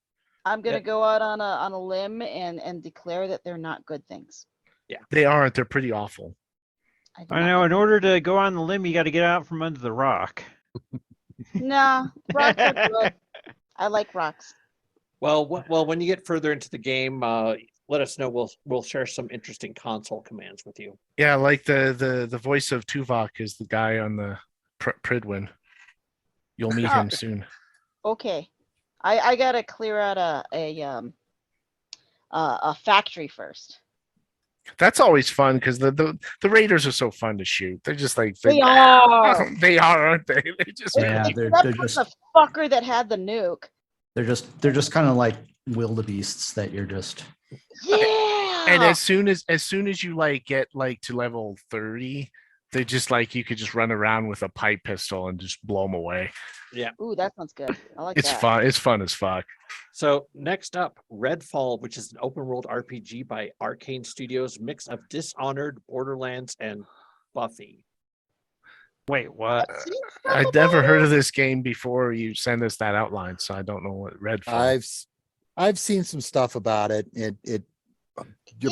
I'm gonna Yep. go out on a limb and declare that they're not good things. They aren't. They're pretty awful. do I not know. like In order to go on the limb, you got to get out from under the rock. them. Nah, rocks are good. I like rocks. Well, when you get further into the game, let us know. We'll share some interesting console commands with you. Yeah, like the voice of Tuvok is the guy on the Pridwin. You'll meet him soon. Okay, I gotta clear out a factory first. That's always fun because the Raiders are so fun to shoot. They're just like They are. they are, aren't they? They just Yeah, they're Except for just the fucker that had the nuke. they're just kind of like wildebeests that you're just Yeah. and as soon as you like get like to level 30, they just like you could just run around with a pipe pistol and just blow them away. Ooh, that sounds good. I like It's that. fun. It's fun as fuck. So next up, Redfall, which is an open world RPG by Arcane Studios, mix of Dishonored, Borderlands, and Buffy. Wait, what? I'd never heard of this game before you send us that outline, so I don't know what Redfall. I've seen some stuff about it. You're It-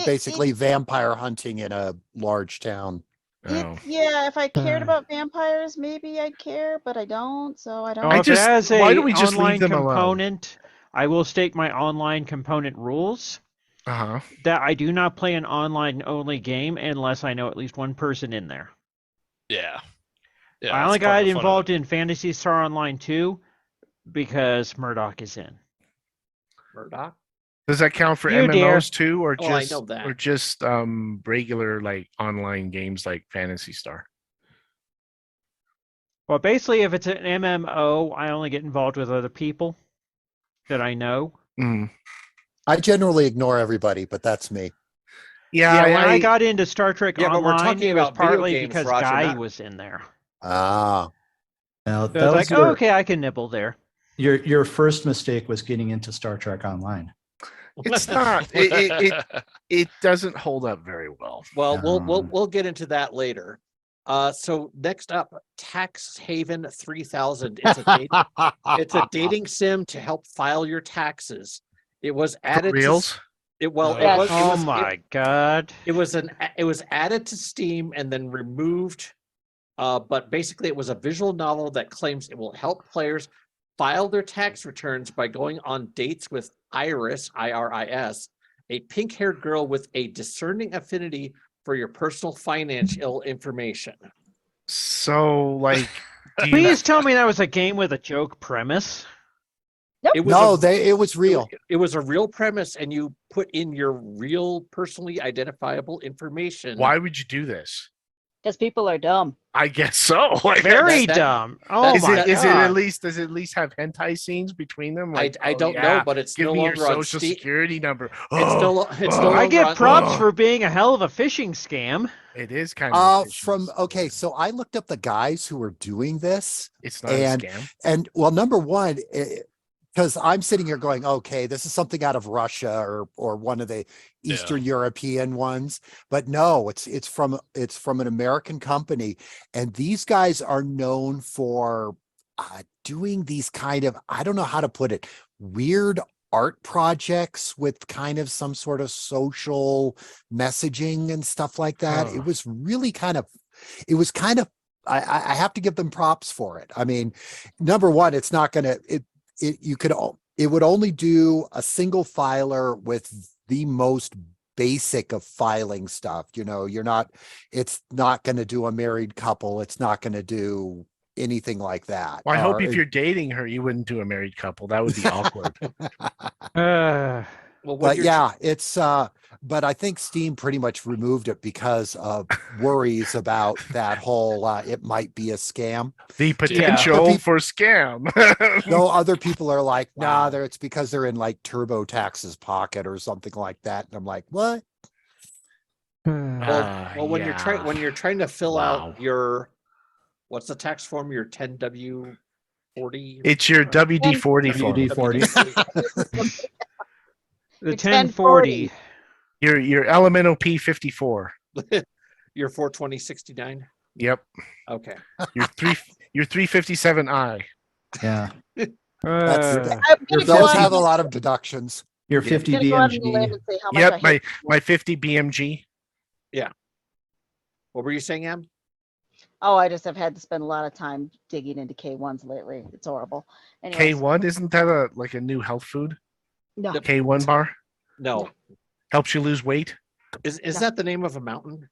basically vampire hunting in a large town. Oh. Yeah, if I cared about vampires, maybe I'd care, but I don't, so I don't. Oh, I if just- it has why a don't we just leave online them alone? component, I will state my online component rules Uh-huh. that I do not play an online only game unless I know at least one person in there. Yeah. Yeah. I that's only part got of the fun of involved it. in Fantasy Star Online 2 because Murdock is in. Murdock? Does that count for You MMOs too, or Oh, I just know that. or just regular like online games like Fantasy Star? Well, basically, if it's an MMO, I only get involved with other people that I know. Mm. I generally ignore everybody, but that's me. Yeah, When I got into Star Trek Yeah, but we're Online, talking it was about video partly games, because Roger, Guy not- was in there. Ah, now So it's those like, are oh, okay, I can nibble there. Your first mistake was getting into Star Trek Online. It's not. It doesn't hold up very well. Well, we'll get into that later. So next up, Tax Haven 3000. It's a dating sim to help file your taxes. It was added reals? It well, Yes. it was. Oh my god. It was added to Steam and then removed. But basically, it was a visual novel that claims it will help players file their tax returns by going on dates with Iris, IRIS, a pink-haired girl with a discerning affinity for your personal financial information. So, like, do you, Please tell me that was a game with a joke premise. It was No, a- it was real. It was a real premise, and you put in your real, personally identifiable information. why would you do this? Because people are dumb. I guess so. Like, Very that- dumb. Oh is my it is it at god. least does it at least have hentai scenes between them? Like, I oh, don't yeah, know, but it's give no me your longer on social Steam. security number. It's Oh, no I longer give on- props Oh. for being a hell of a phishing scam. it is kind of Okay, so I looked up the guys who were doing this, it's not and- a scam. and well, number one, because I'm sitting here going, okay, this is something out of Russia or one of the Eastern European ones, but no, it's from an American company, and these guys are known for doing these kind of, I don't know how to put it, weird art projects with kind of some sort of social messaging and stuff like that. Huh. It was really kind of I have to give them props for it. I mean, number one, it's not gonna it would only do a single filer with the most basic of filing stuff. It's not going to do a married couple. It's not going to do anything like that. Well, I hope if Or- you're dating her, you wouldn't do a married couple. That would be awkward. Well, when but you're yeah, it's but I think Steam pretty much removed it because of worries about that whole it might be a scam. The potential peop- for scam. No, other people are like, Wow. it's because they're in like TurboTax's pocket or something like that. And I'm like, what? well, when Yeah. you're trying to fill Wow. out your what's the tax form? Your 10W40. It's your WD-40 form. WD-40. The 1040. 1040. Your Elemental P54. Your 42069. Yep. Okay. Your 357i. Yeah. That's Uh, I'm gonna go Those on, have a lot of deductions. Your Yeah. 50 gonna go out on a limb BMG. and say how much Yep, I hate my 50 BMG. What were you saying, Em? Oh, I just have had to spend a lot of time digging into K1s lately. It's horrible. Anyways, K1, isn't that a new health food? no. K1 bar No. helps you lose weight. Is No. that the name of a mountain?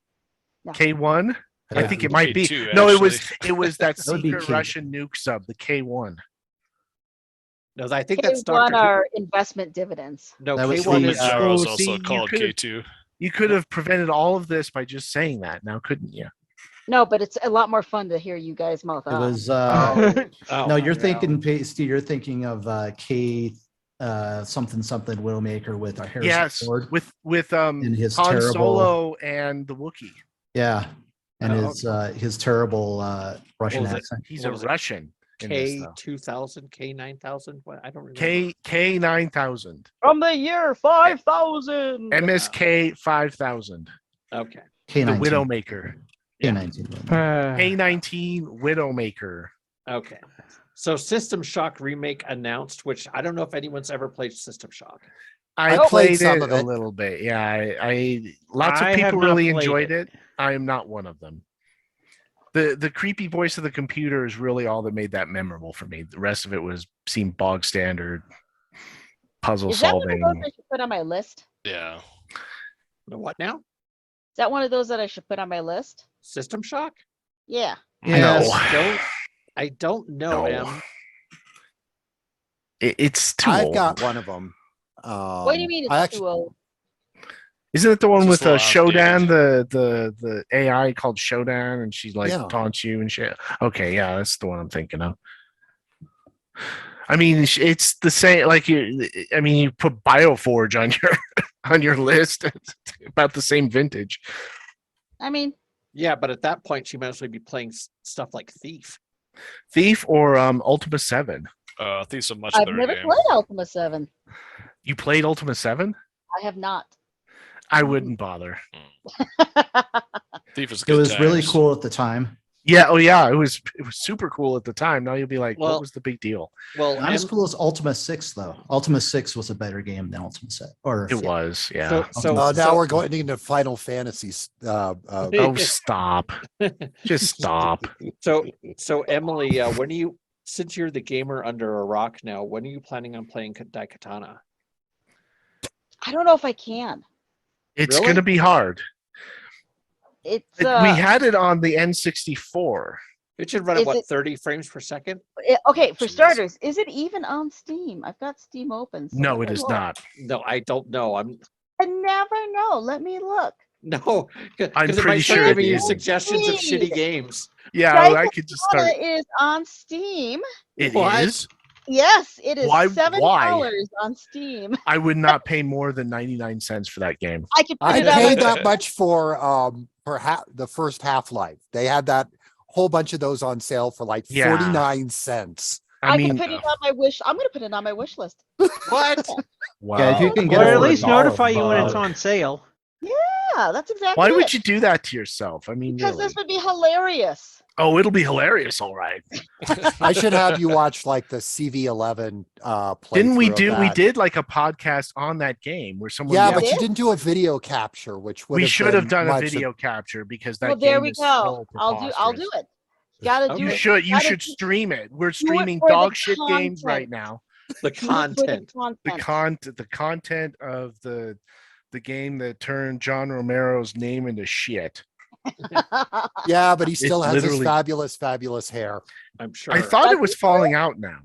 K1, I Yeah. think it might be. K2, No, actually. it was that That would be secret K. Russian nuke sub, the K1. No, I think that's K1 Doctor. are investment dividends. No, That was K1 the, is Kilimanjaro is Oh, also see, you called could've- K2. You could have prevented all of this by just saying that now, couldn't you? No, but it's a lot more fun to hear you guys mouth It off. was Oh, no, you're yeah. thinking, Pasty, you're thinking of K something Widowmaker with a Harrison Yes, Ford with and his Han terrible Solo and the Wookiee. yeah, and Oh, his terrible Russian was it? accent. He's What a was it? Russian in this, though. K2000, K9000. What? I don't remember. K9000, From the year 5000. MSK 5000, Okay. the K19. Widowmaker, K19. K19 Widowmaker. Okay. So System Shock remake announced, which I don't know if anyone's ever played System Shock. I I played played some it of a it. little bit. Yeah, lots of I have people not really played enjoyed it. it. I am not one of them. The creepy voice of the computer is really all that made that memorable for me. The rest of it seemed bog standard puzzle Is that one of solving. those I should put on my list? Yeah. What now? Is that one of those that I should put on my list? System Shock? Yeah. No. I don't know, No. Em. It's too I've old. got one of them. What do you mean it's I actually, too old? Isn't it the one It's with just a little Shodan, the AI called Shodan, and she like Yeah. taunts you and shit? Okay, yeah, that's the one I'm thinking of. I mean, it's the same. Like you put Bioforge on your on your list. It's about the same vintage. I mean, Yeah, but at that point, she might as well be playing stuff like Thief. Thief or Ultima 7. I think it's a much better never game. played Ultima 7. You played Ultima 7? I have not. I wouldn't bother. Thief is It good was really times. cool at the time. Yeah, oh yeah, it was super cool at the time. Now you'll be like, Well- what was the big deal? Well, Not as cool as Ultima 6, though. Ultima 6 was a better game than Ultima 7. Or It was, yeah. So Now we're going into Final Fantasies. Oh, stop. Just stop. So Emily, when are you, since you're the gamer under a rock now, when are you planning on playing Daikatana? I don't know if I can. It's Really? gonna be hard. It's We had it on the N64. It should run at Is what, it- 30 frames per second? okay, for Jeez. starters, is it even on Steam? I've got Steam open. so No, let it me is look. not. No, I don't know. I never know. Let me look. No, I'm because it pretty might start sure it giving you is. suggestions of shitty games. Yeah, I could just start. Daikatana is on Steam. It What? is. Yes, it is Why- $7 why? on Steam. I would not pay more than 99 cents for that game. I could put I it on paid my that much for the first Half-Life. They had that whole bunch of those on sale for like Yeah. 49 cents. I can mean, put it on my wish. I'm going to put it on my wish list. What? wow. Yeah, if you can get Or it at for least $1 notify you when it's above. on sale. Yeah, that's exactly Why it. would you do that to yourself? I mean, Because really. this would be hilarious. Oh, it'll be hilarious, all right. I should have you watch like the CV11 Didn't we playthrough of do? We that. did like a podcast on that game where someone. Yeah, Yeah, but we you did. didn't do a video capture, which would we should have been done a much- video capture because that Well, there game we is go. so I'll do preposterous. it. Gotta do You it. should. You Gotta should do- stream it. We're streaming for the dog shit games right content. now. The Do it for content. The content of the game that turned John Romero's name into shit. Yeah, but he still has his literally- fabulous hair. I'm sure. I thought That's it was it. falling out now.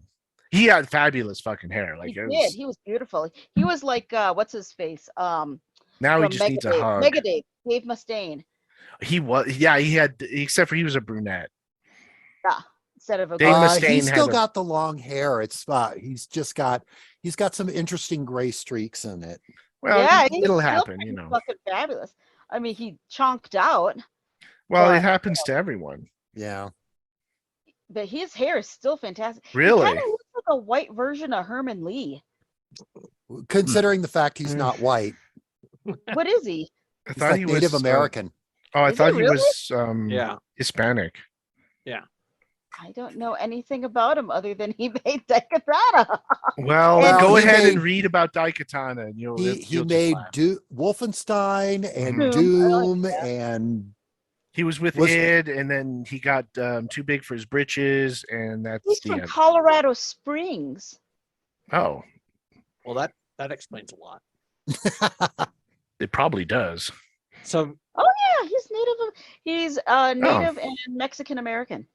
He had fabulous fucking hair. Like He it did. was, He was beautiful. He was like what's his face? now he From just needs a Megadeth. hug. Megadeth, Dave Mustaine. He was, yeah, he had, except for he was a brunette. Instead of a Dave girl. Mustaine He's had still a- got the long hair. It's he's got some interesting gray streaks in it. Well, yeah, he's it'll still happen, pretty you know. Fucking fabulous. I mean, he chonked out, Well, but- it happens to everyone. Yeah. but his hair is still fantastic. He Really? kind of looks like a white version of Herman Lee. Considering the fact he's not white, What is he? I he's thought like he Native was American. Oh, I Is he thought he really? was Yeah. Hispanic. I don't know anything about him other than he made Daikatana. Well, Well, go he ahead and made- read about Daikatana, and you'll He you'll just made laugh. Wolfenstein and Mhm. Doom I like that. and He was with was- id, and then he got too big for his britches, and that's He's the from end. Colorado Springs. Oh, Well, that explains a lot. it probably does. So Yeah, he's native. He's native and Mexican American.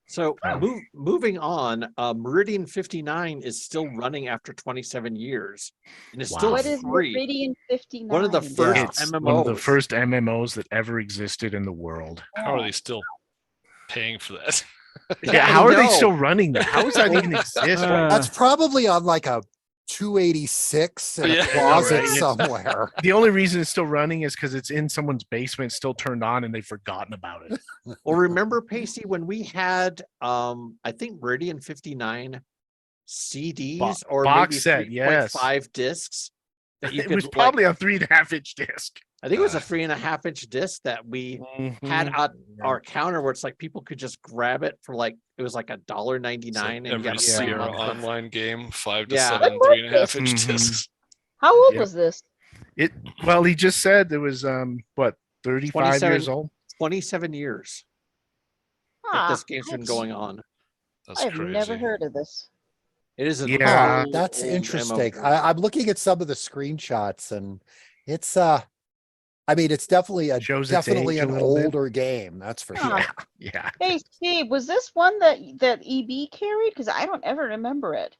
So Oh. moving on, Meridian 59 is still running after 27 years and it's Wow. still What is free. Meridian 59? One of the first Yeah. It's MMOs. one of the first MMOs that ever existed in the world. How are they still paying for that? Yeah, I how are they know. still running that? How does that even exist? that's probably on like a 286 in Yeah, I a know, closet right? somewhere. The only reason it's still running is because it's in someone's basement, still turned on, and they've forgotten about it. Well, remember, Pacey, when we had, I think Meridian 59 CDs or box maybe set, yes. 3.5 discs that you It could, was like- probably a 3.5-inch disc. I think it was a 3.5-inch disc that we had Mhm. at our counter where it's like people could just grab it for like, it was like $1.99 and you Every got a free Sierra month of- online game, 5 to Yeah. 7, What was 3.5-inch this? discs. How old Yep. was this? Well, he just said it was what 35 years 27 old. 27 years that Ah, this game's been going on. That's I've crazy. never heard of this. It is a Yeah. That's old interesting. MMO. I'm looking at some of the screenshots and it's I mean it's definitely Shows its definitely age a an little bit. older game, that's for Huh. sure. Yeah. Hey, Steve, was this one that EB carried? Because I don't ever remember it.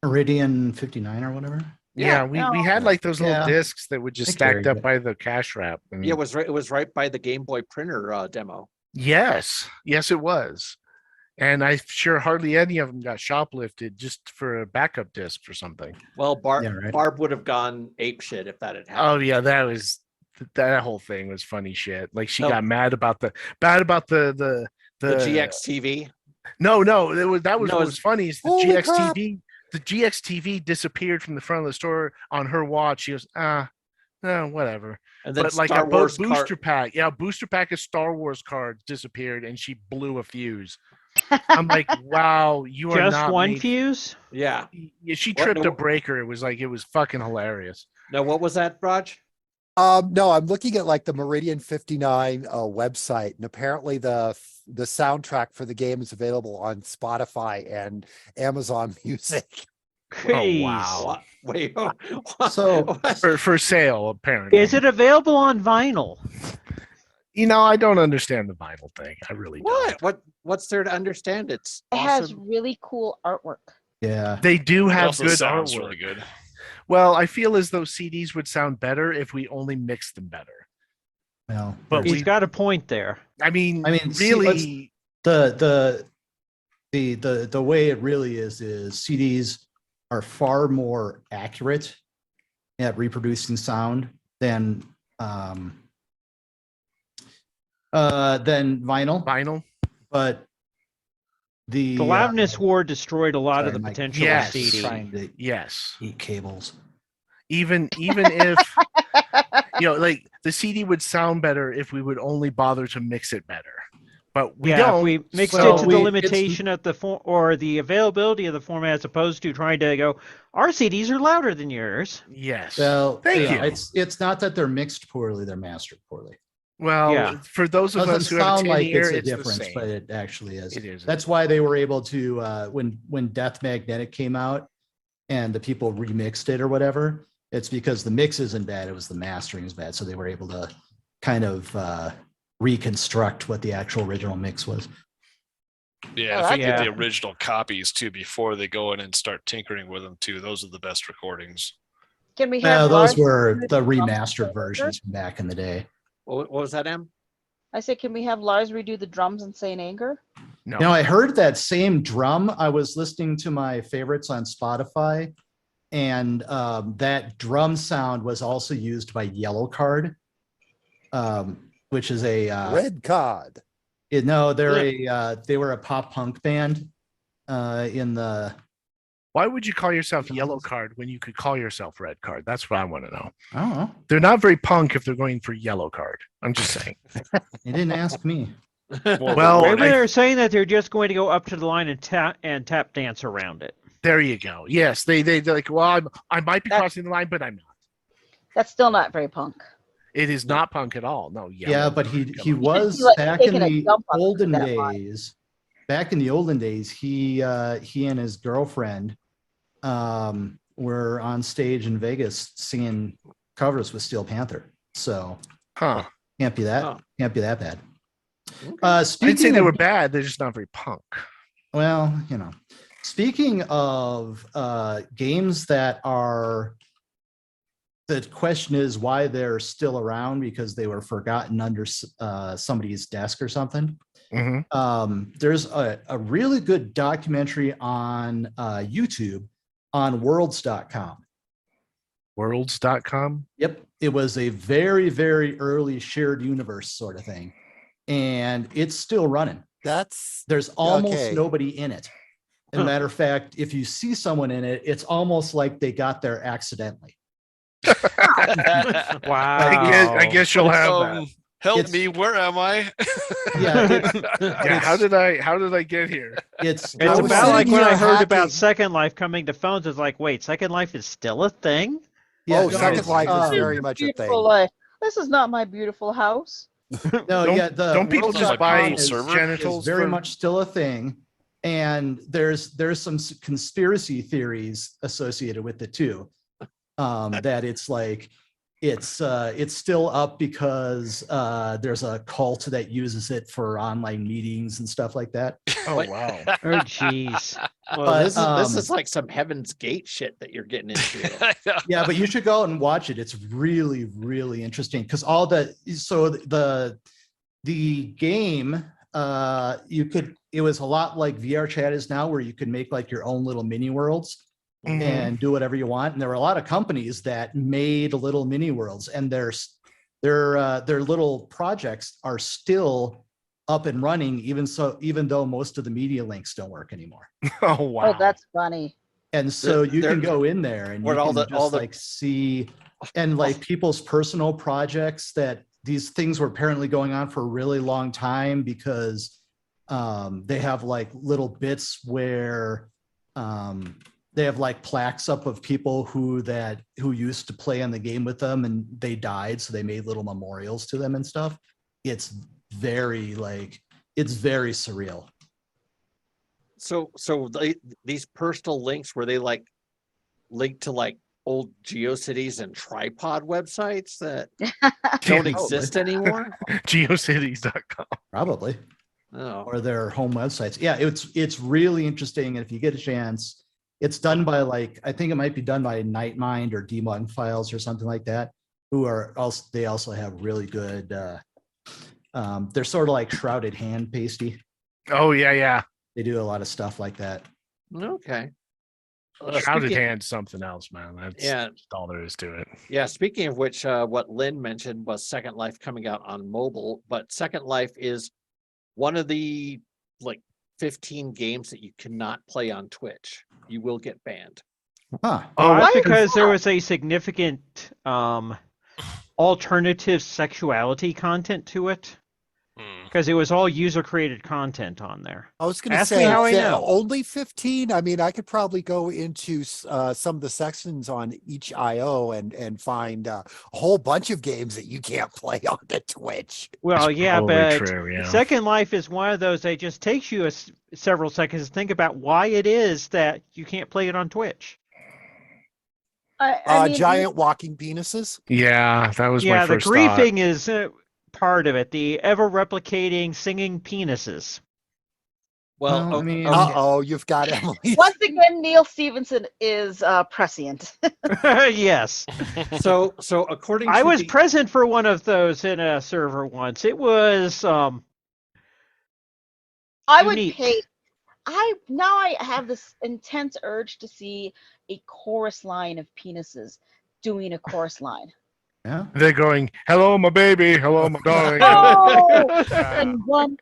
Meridian 59 or whatever. Yeah, we had like those little Yeah. discs that would just I stacked carried up it. by the cash wrap. And Yeah, it was right by the Game Boy printer demo. yes, it was. And I'm sure hardly any of them got shoplifted just for a backup disc or something. Well, Yeah, right. Barb would have gone apeshit if that had happened. Oh yeah, that whole thing was funny shit. Like she No. got mad about the The GX TV. No, that was No, what was funny is the Holy crap. GXTV. The GXTV disappeared from the front of the store on her watch. She goes, whatever. And then But like Star a Wars booster pack, booster pack of Star Wars cards disappeared, and she blew a fuse. I'm like, wow, you are Just not one made- fuse? Yeah. She What- tripped no- a breaker. It was fucking hilarious. Now, what was that, Raj? No, I'm looking at like the Meridian 59 website, and apparently the soundtrack for the game is available on Spotify and Amazon Music. Jeez. wow. Wait. So- For sale, apparently. Is it available on vinyl? I don't understand the vinyl thing. I really don't. What's there to understand? It's It has awesome. really cool artwork. Yeah. They do It have also good sounds artwork. really good. Well, I feel as though CDs would sound better if we only mixed them better. Well, But He's we- got a point there. I mean, see, really, the way it really is CDs are far more accurate at reproducing sound than vinyl. But the The loudness war destroyed a lot of the my potential Yes. of CD. trying to yes. eat cables. Even if like the CD would sound better if we would only bother to mix it better. But we Yeah, don't. if we mixed so it to we- the it's- limitation of the form or the availability of the format, as opposed to trying to go, our CDs are louder than yours. Yes. Well, Thank yeah, you. it's not that they're mixed poorly; they're mastered poorly. Well, Yeah. for those of Doesn't us who have a sound like ear, it's a it's the difference, same. but it actually is. It is. That's why they were able to when Death Magnetic came out and the people remixed it or whatever. It's because the mix isn't bad; it was the mastering is bad. So they were able to kind of reconstruct what the actual original mix was. Yeah, Oh, if we that's- get the Yeah. original copies too before they go in and start tinkering with them too, those are the best recordings. Can we have Those Lars were do the drums remastered and versions from back in the day. What was that, Em? I said, can we have Lars redo the drums and say in anger? No. You know, I heard that same drum. I was listening to my favorites on Spotify, and that drum sound was also used by Yellow Card, which is a Red Cod. they were a pop punk band in the. Why would you call yourself Yellow Card when you could call yourself Red Card? That's what I want to know. I don't know. They're not very punk if they're going for Yellow Card. I'm just saying. They didn't ask me. Well, Maybe I- they're saying that they're just going to go up to the line and tap dance around it. There you go. Yes, they're like, well, I might be That- crossing the line, but I'm not. That's still not very punk. It is not punk at all. No. Yeah, but he Come on. was like back in taking a the dump on olden that line. days. Back in the olden days, he and his girlfriend were on stage in Vegas singing covers with Steel Panther. So Huh. can't be that Oh. bad. I Speaking didn't say they of- were bad. They're just not very punk. Well, speaking of games that are, the question is why they're still around, because they were forgotten under somebody's desk or something. Mhm. There's a really good documentary on YouTube on worlds.com. Worlds.com. Yep. It was a very, very early shared universe sort of thing. And it's still running. There's almost Okay. nobody in it. As a matter of fact, if you see someone in it, it's almost like they got there accidentally. Wow. I guess you'll have that. Help It's- me, where am I? Yeah, Yeah, how did I get here? it's It's I was about like sitting when here I heard about hacking- Second Life coming to phones. It's like, wait, Second Life is still a thing? Yeah, Oh, no, Second it's, Life is um, very much a Beautiful thing. life. This is not my beautiful house. No, Don't- yeah, the don't people just Worlds.com buy is- server? is genitals very for- much still a thing, and there's some conspiracy theories associated with it too. That it's like it's still up because there's a cult that uses it for online meetings and stuff like that. Oh What? wow. Oh, jeez. Well, But, this is like some Heaven's Gate shit that you're getting into. Yeah, but you should go out and watch it. It's really, really interesting because the game it was a lot like VR chat is now, where you could make like your own little mini worlds Mhm. and do whatever you want. And there were a lot of companies that made little mini worlds, and their little projects are still up and running, even though most of the media links don't work anymore. Oh wow. Oh, that's funny. And so you They're- can go in there and you what all can the- all just the- like see and like people's personal projects that these things were apparently going on for a really long time because they have like little bits where they have like plaques up of people who used to play on the game with them and they died, so they made little memorials to them and stuff. It's very surreal. So these personal links, were they like linked to like old GeoCities and tripod websites that don't exist anymore? Geocities.com. Probably. Oh, Or their home websites. Yeah, it's really interesting. And if you get a chance, it's done by like, I think it might be done by Nightmind or Debug Files or something like that, they also have really good, they're sort of like Shrouded Hand pasty. Oh yeah. They do a lot of stuff like that. okay. Shrouded Speaking- Hand, something else, man. That's Yeah. all there is to it. Yeah, speaking of which, what Lynn mentioned was Second Life coming out on mobile, but Second Life is one of the like 15 games that you cannot play on Twitch. You will get banned. Huh. Oh, Why That's is because there that? was a significant alternative sexuality content to it. Because it was all user-created content on there. I was going to Ask me say, how I is it know. only 15? I mean, I could probably go into some of the sections on each IO and find a whole bunch of games that you can't play on the Twitch. Well, That's yeah, probably but true, yeah. Second Life is one of those that just takes you several seconds to think about why it is that you can't play it on Twitch. I mean, Giant walking penises. Yeah, that was my Yeah, the first thought. griefing is part of it. The ever-replicating singing penises. Well, Well, I mean- Uh-oh, you've got Emily. once again, Neil Stevenson is prescient. Yes. so according to I was the- present for one of those in a server once. It was I would Unique. pay. I have this intense urge to see a chorus line of penises doing a chorus line. Yeah. They're going, "Hello, my baby. Hello, my darling." Oh, Yeah. and one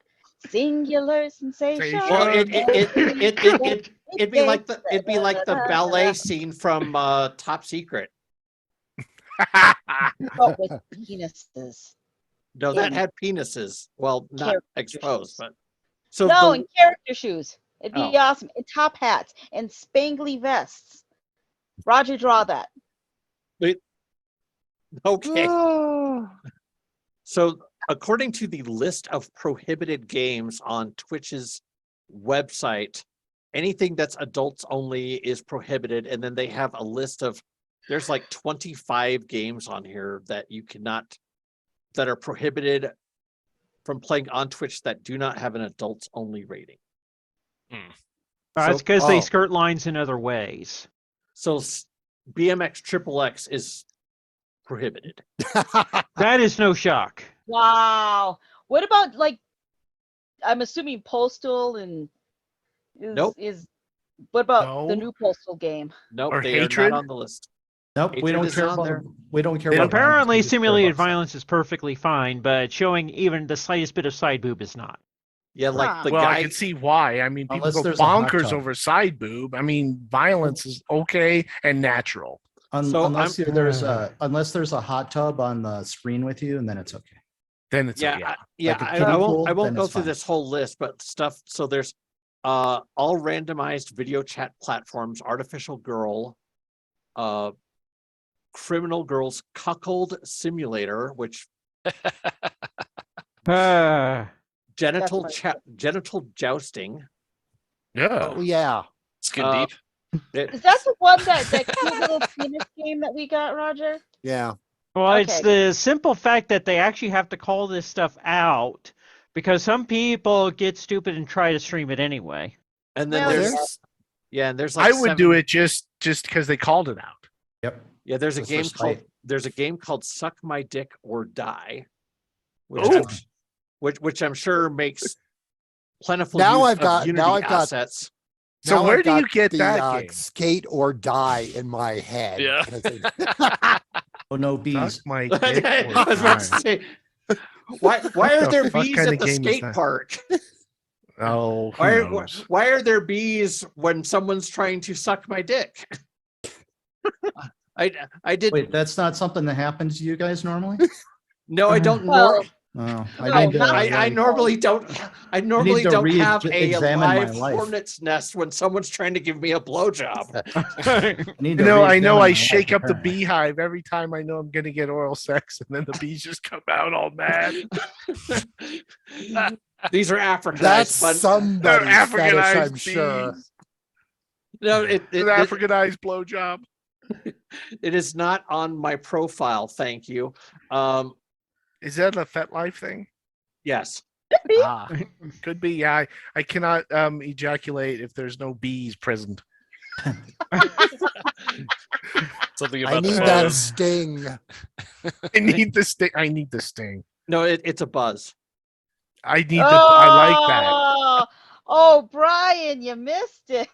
singular sensation. well, it'd be like the ballet scene from Top Secret. but with penises. No, that Yeah. had penises. Well, not Character exposed, shoes. but so No, the- in character shoes. It'd be Oh. awesome. And top hats and spangly vests. Roger, draw that. okay. So according to the list of prohibited games on Twitch's website, anything that's adults only is prohibited. And then they have a list of, there's like 25 games on here that you cannot, that are prohibited from playing on Twitch that do not have an adults only rating. That's So- because they oh. skirt lines in other ways. So BMX Triple X is prohibited. That is no shock. Wow. What about like? I'm assuming Postal and Nope. is. What about the No. new Postal game? Nope, Or they hatred? are not on the list. Nope, we Hatred don't is care on about there. we don't care They about violence, Apparently, we just care simulated about sex. violence is perfectly fine, but showing even the slightest bit of side boob is not. Yeah, like Wow. the Well, guy. I can see why. I mean, people Unless go there's a hot bonkers tub. over side boob. I mean, violence is okay and natural. So Unless I'm- unless there's a hot tub on the screen with you, and then it's okay. Then it's Yeah, okay. Like a I kiddie won't. pool, I won't then go it's through fine. this whole list, but stuff. So there's all randomized video chat platforms, Artificial Girl, Criminal Girls Cuckold Simulator, which genital jousting. Yeah. Oh yeah. Skin Uh, deep. Is that the one that cute little penis game that we got, Roger? Yeah. Well, it's Okay. the simple fact that they actually have to call this stuff out because some people get stupid and try to stream it anyway. And then Hell there's yeah. and there's like I would do it just because they called it out. Yep. Yeah, there's a Just for game called spite. Suck My Dick or Die, which Oh. which I'm sure makes plentiful Now use I've of got- Unity now I've got- assets. So Now where I've do you got get the, that game? skate or die in my head. Yeah. Oh no, bees. Suck my I dick or was about to die. say, Why are the there fuck bees kinda at the game is skate that? park? Oh, who Why knows? why are there bees when someone's trying to suck my dick? I did Wait, that's not something that happens to you guys normally? no, I don't Well, Oh, No, I need not to, I like, normally don't I normally to don't have a re-examine my live life. hornet's nest when someone's trying to give me a blowjob. I need to I know. re-examine I my shake life, up the apparently. beehive every time I know I'm gonna get oral sex, and then the bees just come out all mad. These are Africanized, That's but somebody's fetish, Africanized I'm sure. bees. no, An Africanized blowjob. it is not on my profile. Thank you. Is that a FetLife thing? Yes. Ah, could be. Yeah, I cannot ejaculate if there's no bees present. Something I about need the that buzz. sting. I need the sting. I need the sting. No, it's a buzz. I need the. I like that. Oh, Brian, you missed it.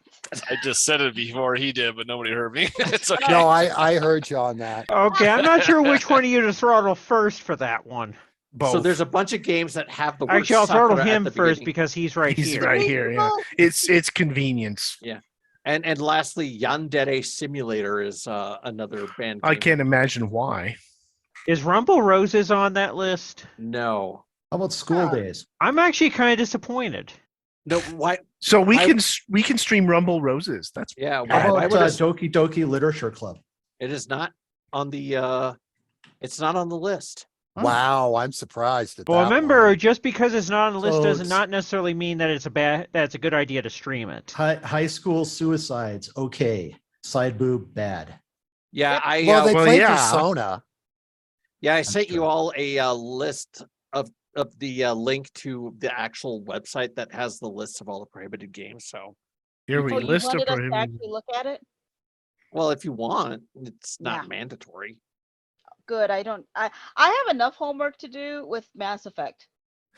I just said it before he did, but nobody heard me. It's okay. No, I heard you on that. Okay, I'm not sure which one of you to throttle first for that one. Both. So there's a bunch of games that have the word Actually, I'll throttle Sakura at him the first beginning. because he's right He's here. right here. Yeah, it's convenience. And lastly, Yandere Simulator is another band. I game. can't imagine why. Is Rumble Roses on that list? No. How about school days? I'm actually kind of disappointed. No, why? So we I- can stream Rumble Roses. That's Yeah, How why about would Doki Doki Literature Club? it is not on the it's not on the list. Oh. Wow, I'm surprised at Well, that remember, one. just because it's not on the list So does it's- not necessarily mean that it's a good idea to stream it. High school suicides, okay. Side boob, bad. Yeah, Yep. I Well, they well, play yeah. Persona. yeah, I sent you true. all a list of the link to the actual website that has the list of all the prohibited games. So, here we Oh, you list of wanted us to prohibited. actually look at it? well, if you want, it's not Yeah. mandatory. Good. I have enough homework to do with Mass Effect.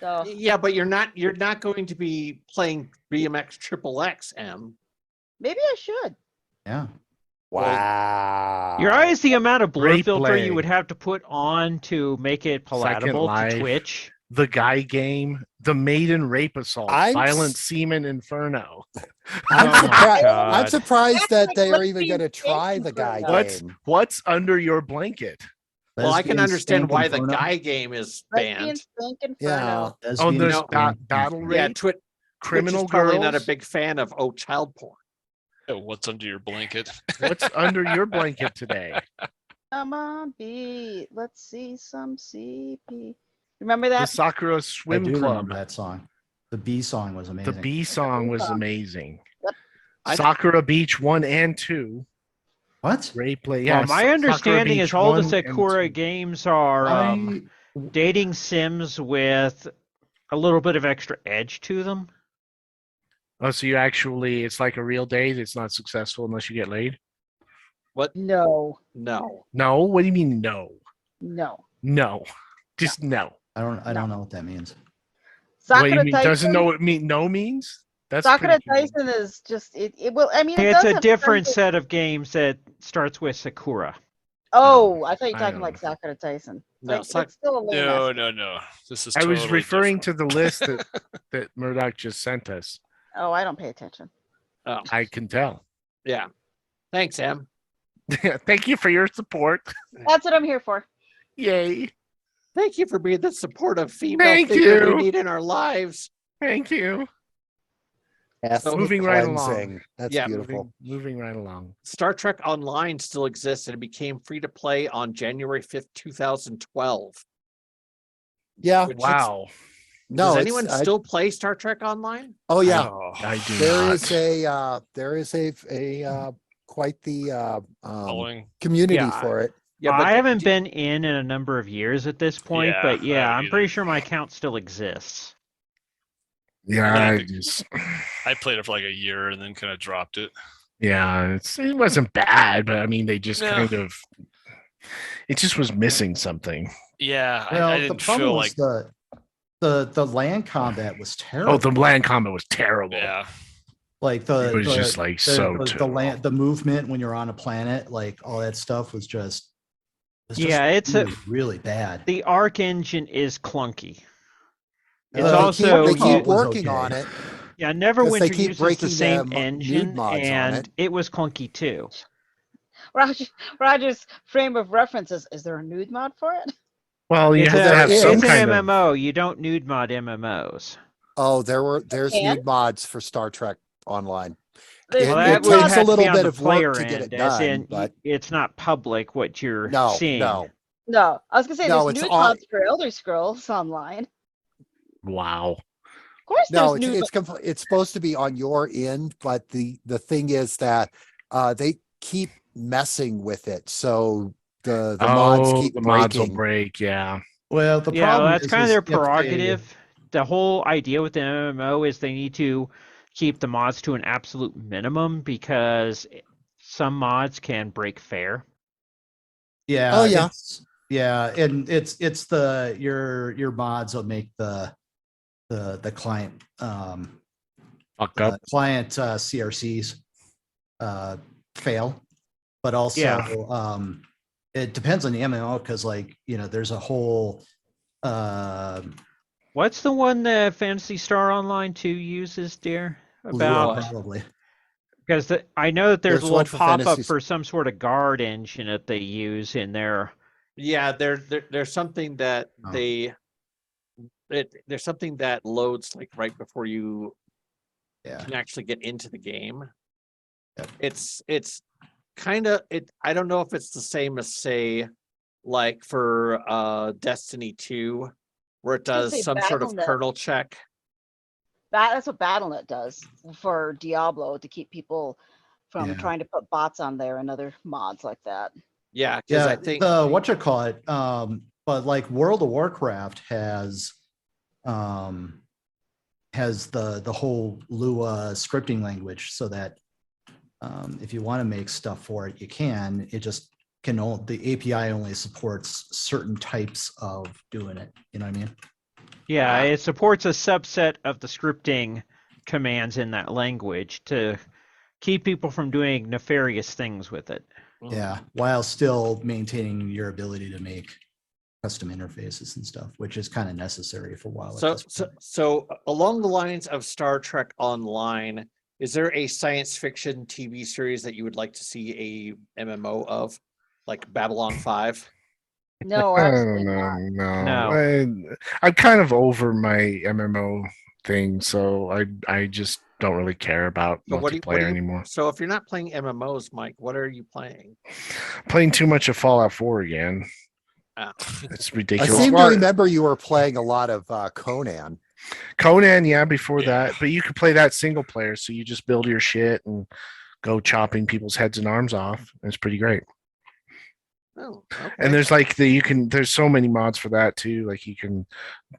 So Yeah, but you're not going to be playing BMX Triple X, M. maybe I should. Yeah. Wow. Your eyes, the amount of blur Great filter you play. would have to put on to make it palatable to Life. Twitch. The Guy Game, the Maiden Rape Assault, I'm Silent s- Semen Inferno. I'm, Oh my surprised, God. I'm surprised that they are Let's even see going to try Jason the guy Inferno. game. What's under your blanket? Well, I can Lesbian understand Spank why the Inferno. guy game is Lesbian banned. Spank Inferno. Yeah. Oh, Lesbian there's Spank battle Inferno. Yeah, rape, Twitch criminal is probably girls. not a big fan of child porn. Oh, what's under your blanket? What's under your blanket today? Come on, B. Let's see some CP. Remember The that? Sakura I Swim do Club. remember that song. The B song was The amazing. B song was song. amazing. Yep. I- Sakura Beach 1 and 2. What? Rape play. Well, Yeah, my Sakura understanding Beach is all the 1 and Sakura 2. games are I, dating sims with a little bit of extra edge to them. Oh, so you actually, it's like a real date. It's not successful unless you get laid. No. No. No, what do you mean no? No. No, just no. I don't know what that means. What do you Sakura mean? Tyson. Doesn't know what mean no means? That's Sakura pretty cool. Tyson is just it will. I mean, it It's does a have different some- set of games that starts with Sakura. Oh, I thought you were I talking don't like know. Sakura Tyson. No, Like, it's still a lame No, ass- no. This is. I was totally referring different. to the list that Murdock just sent us. Oh, I don't pay attention. I can tell. Yeah. Thanks, Em. Thank you for your support. That's what I'm here for. Yay. Thank you for being the supportive female Thank figure you. we need in our lives. Thank you. Ethnic moving right along. cleansing. That's Yeah, beautiful. Moving right along. Star Trek Online still exists and it became free to play on January 5th, 2012. Yeah. Which- Wow. No, Does it's- anyone still play Star Trek Online? Oh yeah. Oh, I do There not. is a quite the following. community Yeah, for it. Yeah, but I haven't been in a number of years at this point, Yeah, but I yeah, haven't I'm pretty either. sure my account still exists. Yeah, I I think- just, I played it for like a year and then kind of dropped it. yeah, it wasn't bad, but I mean, they just No. kind of, it just was missing something. Yeah, Well, I the didn't problem feel was like. the land combat was terrible. Oh, the land combat was terrible. Yeah, Like It was just like so the terrible. land, the movement when you're on a planet, like all that stuff was just It's just it's really, really bad. the Arc engine is clunky. It's They also keep Protocol was working okay. on it. yeah, 'Cause they Neverwinter keep uses the breaking same the nude engine, mods on and it. it was clunky too. Roger's frame of reference is there a nude mod for it? Well, you It's have to a have is. some it's an kind of. MMO. You don't nude mod MMOs. Oh, there's can? nude mods for Star Trek Online. There's Well, It that nude would takes mods. a have to be little on bit the of work player to get end, it as done, in but it's not public what you're no, seeing. no. No, I was gonna say No, there's it's nude on- mods for Elder Scrolls Online. Wow. Of course, No, there's nude. it's supposed to be on your end, but the thing is that they keep messing with it, so the mods keep The mods will breaking. break. Yeah. Well, the Yeah, well, problem that's is, kind of is their if they- prerogative. The whole idea with the MMO is they need to keep the mods to an absolute minimum because some mods can break fair. Yeah. Oh, yeah. And it's your mods will make the client Fuck up. client CRCs fail, but also Yeah. it depends on the MMO because there's a whole What's the one that Fantasy Star Online 2 uses, dear? Lua, About probably. because I know that there's There's a one little for pop-up Fantasy- for some sort of guard engine that they use in there. Yeah, there's something that Oh. there's something that loads like right before you Yeah. can actually get into the game. Yep. It's kind of it. I don't know if it's the same as say, like for Destiny 2, where it gonna does say some sort of Battle.net. kernel check. That's what Battle.net does for Diablo to keep people from Yeah. trying to put bots on there and other mods like that. Yeah, because Yeah, I think but like World of Warcraft has the whole Lua scripting language so that if you want to make stuff for it, you can. It just the API only supports certain types of doing it. You know what I mean? Yeah, it supports a subset of the scripting commands in that language to keep people from doing nefarious things with it. Yeah, while still maintaining your ability to make custom interfaces and stuff, which is kind of necessary for a while. So along the lines of Star Trek Online, is there a science fiction TV series that you would like to see a MMO of, like Babylon 5? No, I absolutely don't not. know. No. I'm kind of over my MMO thing, so I just don't really care about So what do multiplayer you, anymore. So if you're not playing MMOs, Mike, what are you playing? Playing too much of Fallout 4 again. Ah. It's I ridiculous. seem to Well, remember you were playing a lot of Conan. Conan, yeah, before Yeah. that, but you could play that single player, so you just build your shit and go chopping people's heads and arms off. It's pretty great. Oh, okay. And there's there's so many mods for that too. Like you can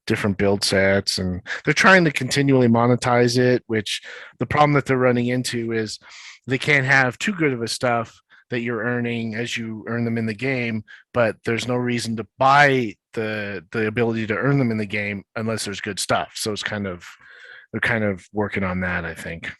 different build sets, and they're trying to continually monetize it, which the problem that they're running into is they can't have too good of a stuff that you're earning as you earn them in the game, but there's no reason to buy the ability to earn them in the game unless there's good stuff. So they're kind of working on that, I think.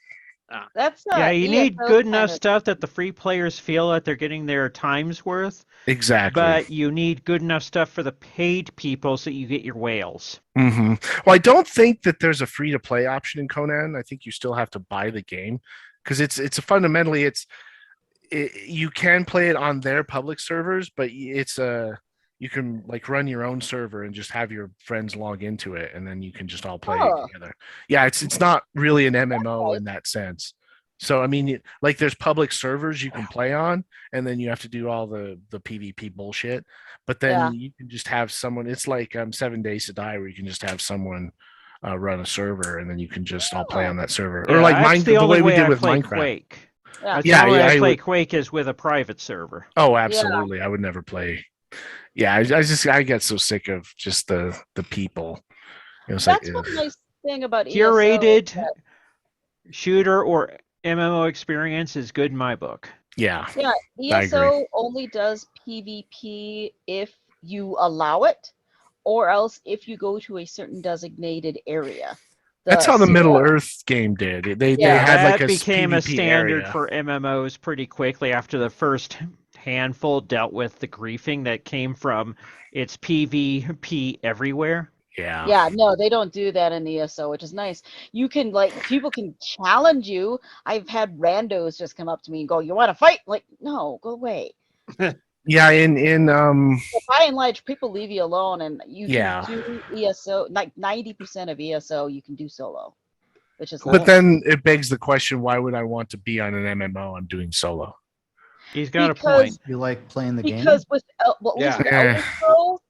That's Yeah, you need ESO's good kind enough of- stuff that the free players feel that they're getting their time's worth, Exactly. but you need good enough stuff for the paid people so you get your whales. Well, I don't think that there's a free to play option in Conan. I think you still have to buy the game because it's fundamentally you can play it on their public servers, but you can like run your own server and just have your friends log into it, and then you can just all play Oh. together. Yeah, it's not really an MMO in that sense. So I mean, like there's public servers you can play on, and then you have to do all the PvP bullshit. But then Yeah. you can just have someone. It's like 7 Days to Die, where you can just have someone run a server, and then you can just all play on that server, or Yeah, like that's the only way we way did I with play Minecraft. Quake. Yeah. That's Yeah, the only way yeah, I I play would- Quake is with a private server. Oh, absolutely. I would never play. Yeah, I get so sick of just the people. It's That's like, one ugh. nice thing about ESO. Curated shooter or MMO experience is good in my book. Yeah. Yeah, I ESO agree. only does PvP if you allow it, or else if you go to a certain designated area. That's how the Middle server- Earth game did. They Yeah, had that like a became a PvP standard area. for MMOs pretty quickly after the first handful dealt with the griefing that came from its PvP everywhere. Yeah. Yeah, no, they don't do that in ESO, which is nice. You can people can challenge you. I've had randos just come up to me and go, "You want to fight?" Like, no, go away. Yeah, in But by and large, people leave you alone, and you Yeah. can do ESO. Like 90% of ESO, you can do solo, which is but nice. then it begs the question, why would I want to be on an MMO? I'm doing solo. He's got a Because- point. You like playing the game? Because with at least Yeah. with Elder Scrolls,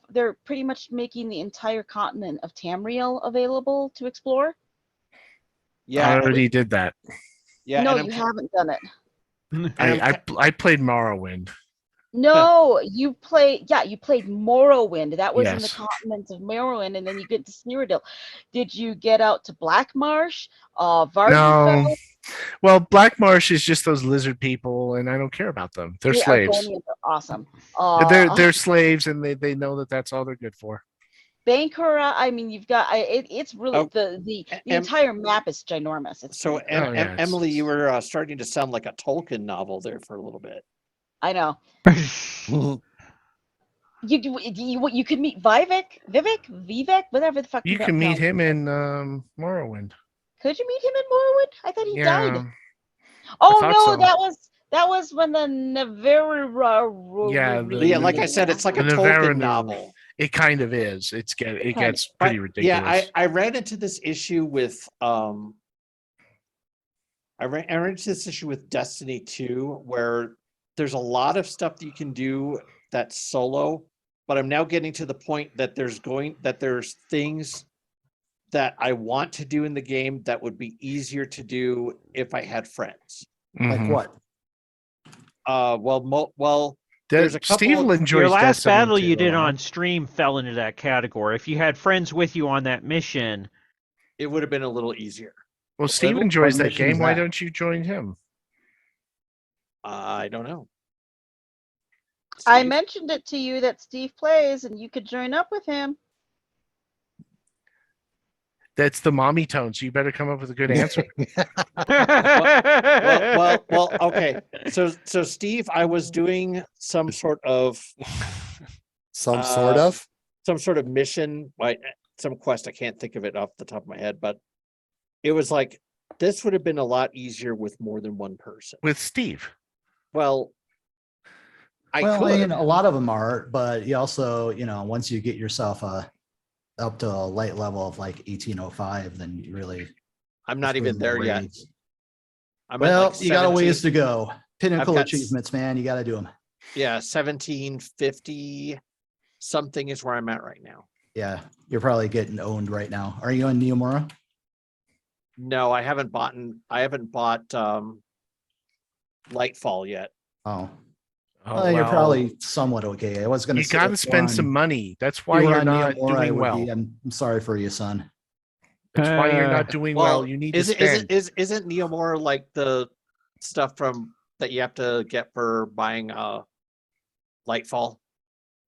they're pretty much making the entire continent of Tamriel available to explore. I Yeah, already did that. yeah. No, and you haven't done it. I played Morrowind. No, you played Morrowind. That was in the Yes. continent of Morrowind, and then you get to Cyrodiil. Did you get out to Black Marsh? Vardenfell? No. Well, Black Marsh is just those lizard people, and I don't care about them. They're The slaves. Argonians are awesome. They're slaves, and they know that that's all they're good for. Bankura, I mean, you've got it's really Oh, the em- entire map is ginormous. It's So, pretty cool. yeah, Emily, you were starting to sound like a Tolkien novel there for a little bit. I know. You could meet Vivek, whatever the fuck. You can meet him in Morrowind. Could you meet him in Morrowind? I thought he Yeah. died. Oh thought no, so. that was when the Neverra. Yeah, the- Yeah, like I said, it's like a The Tolkien Neverendor. novel. It kind of is. It gets But, pretty ridiculous. Yeah, I ran into this issue with I ran into this issue with Destiny 2, where there's a lot of stuff that you can do that's solo, but I'm now getting to the point that there's things that I want to do in the game that would be easier to do if I had friends. Like Mhm. what? There's a couple Steve of- enjoys Your last Destiny battle you too, did huh? on stream fell into that category. If you had friends with you on that mission, it would have been a little easier. Well, Steve what enjoys that mission game. is Why that? don't you join him? I don't know. I Steve? mentioned it to you that Steve plays, and you could join up with him. That's the mommy tone. So you better come up with a good answer. Well, okay. So Steve, I was doing some sort of Some sort of mission, like some quest. I can't think of it off the top of my head, but it was like this would have been a lot easier with more than one person. With Steve. Well, I Well, could. I mean, a lot of them are, but you also, once you get yourself up to a light level of like 1805, then you really. I'm not it's even really there yet. raids. I'm at, Well, like, you got a 17 ways to go. Pinnacle got achievements, man. You got to do them. Yeah, 1750 something is where I'm at right now. Yeah, you're probably getting owned right now. Are you on Neomora? No, I haven't bought Lightfall yet. Oh, Oh, well, you're well, probably somewhat okay. I was going to you say. got if to you're spend some on- money. That's if why you were you're on not Neomora, I doing would well. be- I'm sorry for you, son. That's why you're Uh, not doing well. You need to spend. Isn't Neomora like the stuff from that you have to get for buying Lightfall?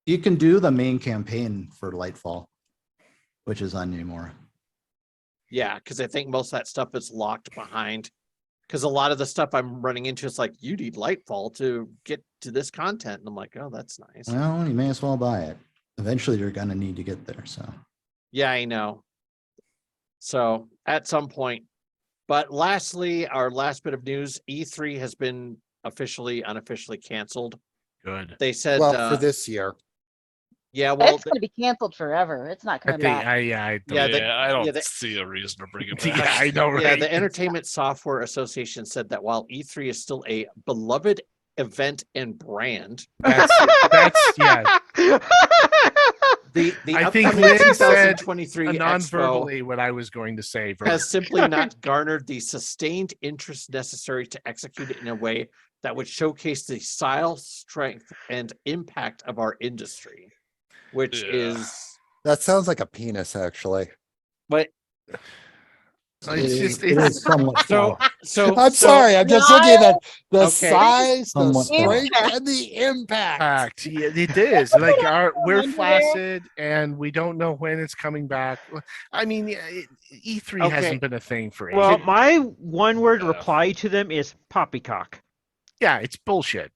You can do the main campaign for Lightfall, which is on Neomora. Yeah, because I think most of that stuff is locked behind. Because a lot of the stuff I'm running into is like, you need Lightfall to get to this content. And I'm like, oh, that's nice. Well, you may as well buy it. Eventually, you're going to need to get there. So, Yeah, I know. So at some point. But lastly, our last bit of news, E3 has been unofficially canceled. Good. They said Well, for this year. yeah, well It's going to be canceled forever. It's not I coming think back. I Yeah, don't. I don't yeah, they- see a reason to bring it Yeah, back. I know, right? Yeah, the Entertainment Software Association said that while E3 is still a beloved event and brand, That's yeah. the I think upcoming Lynn said 2023 Expo non-verbally what I was going to say. has simply not garnered the sustained interest necessary to execute it in a way that would showcase the style, strength, and impact of our industry, which Yeah. is That sounds like a penis, actually. but It's just it is somewhat so so I'm so- sorry. I'm just looking at the Okay. size, the Somewhat strength, and the impact. fact. Yeah, it is. Like we're Under there. flaccid and we don't know when it's coming back. I mean, E3 Okay. hasn't been a thing for ages. well, my one-word Yeah. reply to them is poppycock. Yeah, it's bullshit.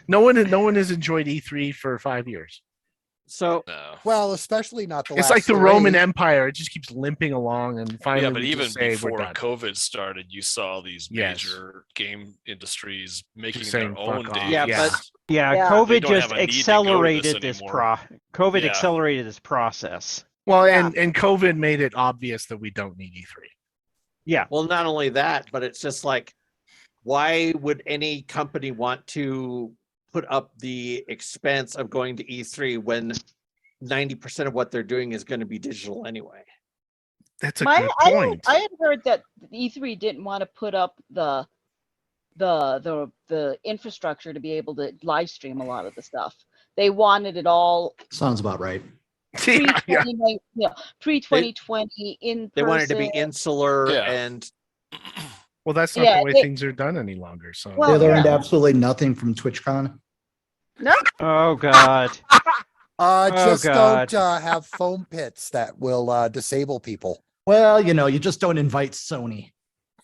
No one has enjoyed E3 for 5 years. So No. Well, especially not the It's last like the 3. Roman Empire. It just keeps limping along, and finally, Yeah, but we even just say we're before done. COVID started, you saw these Yes. major game industries making saying, their own "Fuck off." days. Yeah, Yeah. but Yeah, Yeah. They COVID don't just have a need to go to this accelerated this anymore. COVID Yeah. accelerated this process. Well, Yeah. and COVID made it obvious that we don't need E3. Yeah. well, not only that, but it's just like, why would any company want to put up the expense of going to E3 when 90% of what they're doing is going to be digital anyway? That's a My, good I point. had heard that E3 didn't want to put up the infrastructure to be able to live stream a lot of the stuff. They wanted it all Sounds about right. pre Yeah. 2020 in person. They wanted to be insular Yeah. and Well, that's not Yeah, the way it- things are done any longer. So Well, They learned yeah. absolutely nothing from TwitchCon. No, Oh God. Just God. don't have foam pits that will disable people. Well, you just don't invite Sony.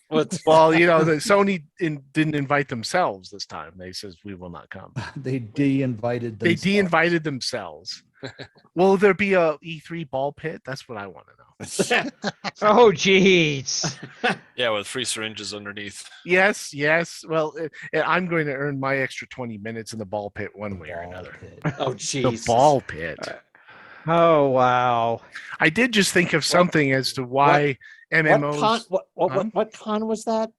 what's well, the Sony didn't invite themselves this time. They says we will not come. They de-invited They themselves. de-invited themselves. Will there be a E3 ball pit? That's what I want to know. Oh jeez. Yeah, with free syringes underneath. Yes. Well, I'm going to earn my extra 20 minutes in the ball pit one way or another. oh The jeez. ball pit. Oh wow. I did just think of something as to why MMOs. What con was that?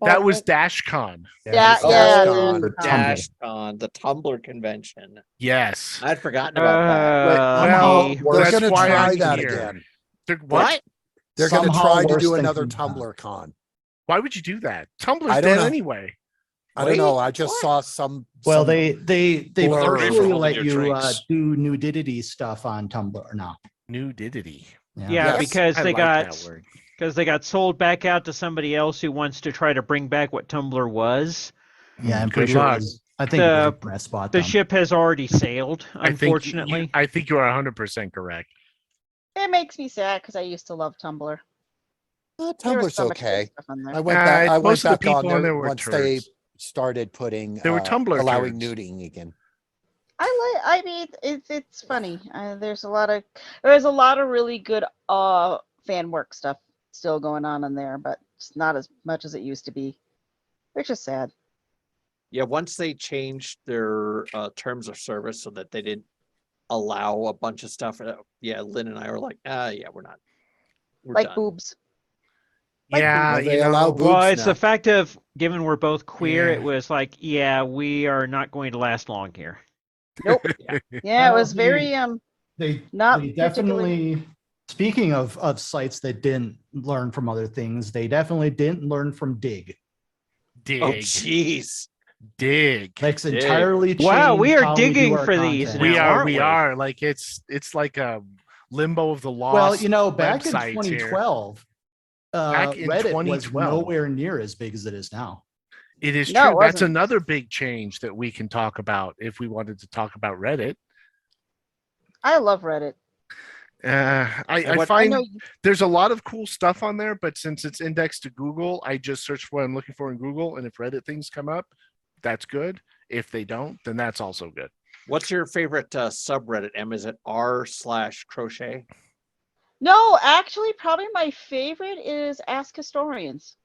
That was DashCon. Yeah, Oh, yeah. God. For Tumblr. Dash Con, the Tumblr convention. Yes. I'd forgotten about that. Well, gee. They're that's going to why try I'm that here. again. What? They're going to Somehow try to worse do than another Con. Tumblr con. Why would you do that? Tumblr's I don't dead know. anyway. I don't know. I just saw some. Well, some- they Blur. virtually Holding let your you drinks. do nudity stuff on Tumblr now. Nudity. Yeah, Yes. because I they like got that word. sold back out to somebody else who wants to try to bring back what Tumblr was. Yeah, I'm Good pretty sure it luck. was. I think it was a press spot. The ship has already sailed, unfortunately. I think you are 100% correct. It makes me sad because I used to love Tumblr. There was Tumblr's so much good okay. stuff on there. I went back. I went most of the back on people on there there were once they turds. started putting. They were Tumblr allowing turds. nuding again. I mean, it's funny. There's a lot of really good fan work stuff still going on there, but it's not as much as it used to be, which is sad. Yeah, once they changed their terms of service so that they didn't allow a bunch of stuff. Yeah, Lynn and I were like, yeah, we're not. We're Like done. boobs. Like Yeah, Well, they allow boobs Well, it's now. the fact of, given we're both queer, Yeah. it was like, yeah, we are not going to last long here. Nope. Yeah, it was Well, very They not they particularly. definitely. Speaking of sites that didn't learn from other things, they definitely didn't learn from Dig. dig, Oh, jeez. dig. That's Dig. entirely Wow, we changed are how do digging our for these content. now. We aren't are. Like it's like a limbo of the lost. Well, back in websites here. 2012, Back in Reddit was 2012. nowhere near as big as it is now. It is No, it true. That's wasn't. another big change that we can talk about if we wanted to talk about Reddit. I love Reddit. I what- find I know you- there's a lot of cool stuff on there, but since it's indexed to Google, I just search for what I'm looking for in Google. And if Reddit things come up, that's good. If they don't, then that's also good. What's your favorite subreddit, Em? Is it r/crochet? No, actually, probably my favorite is Ask Historians.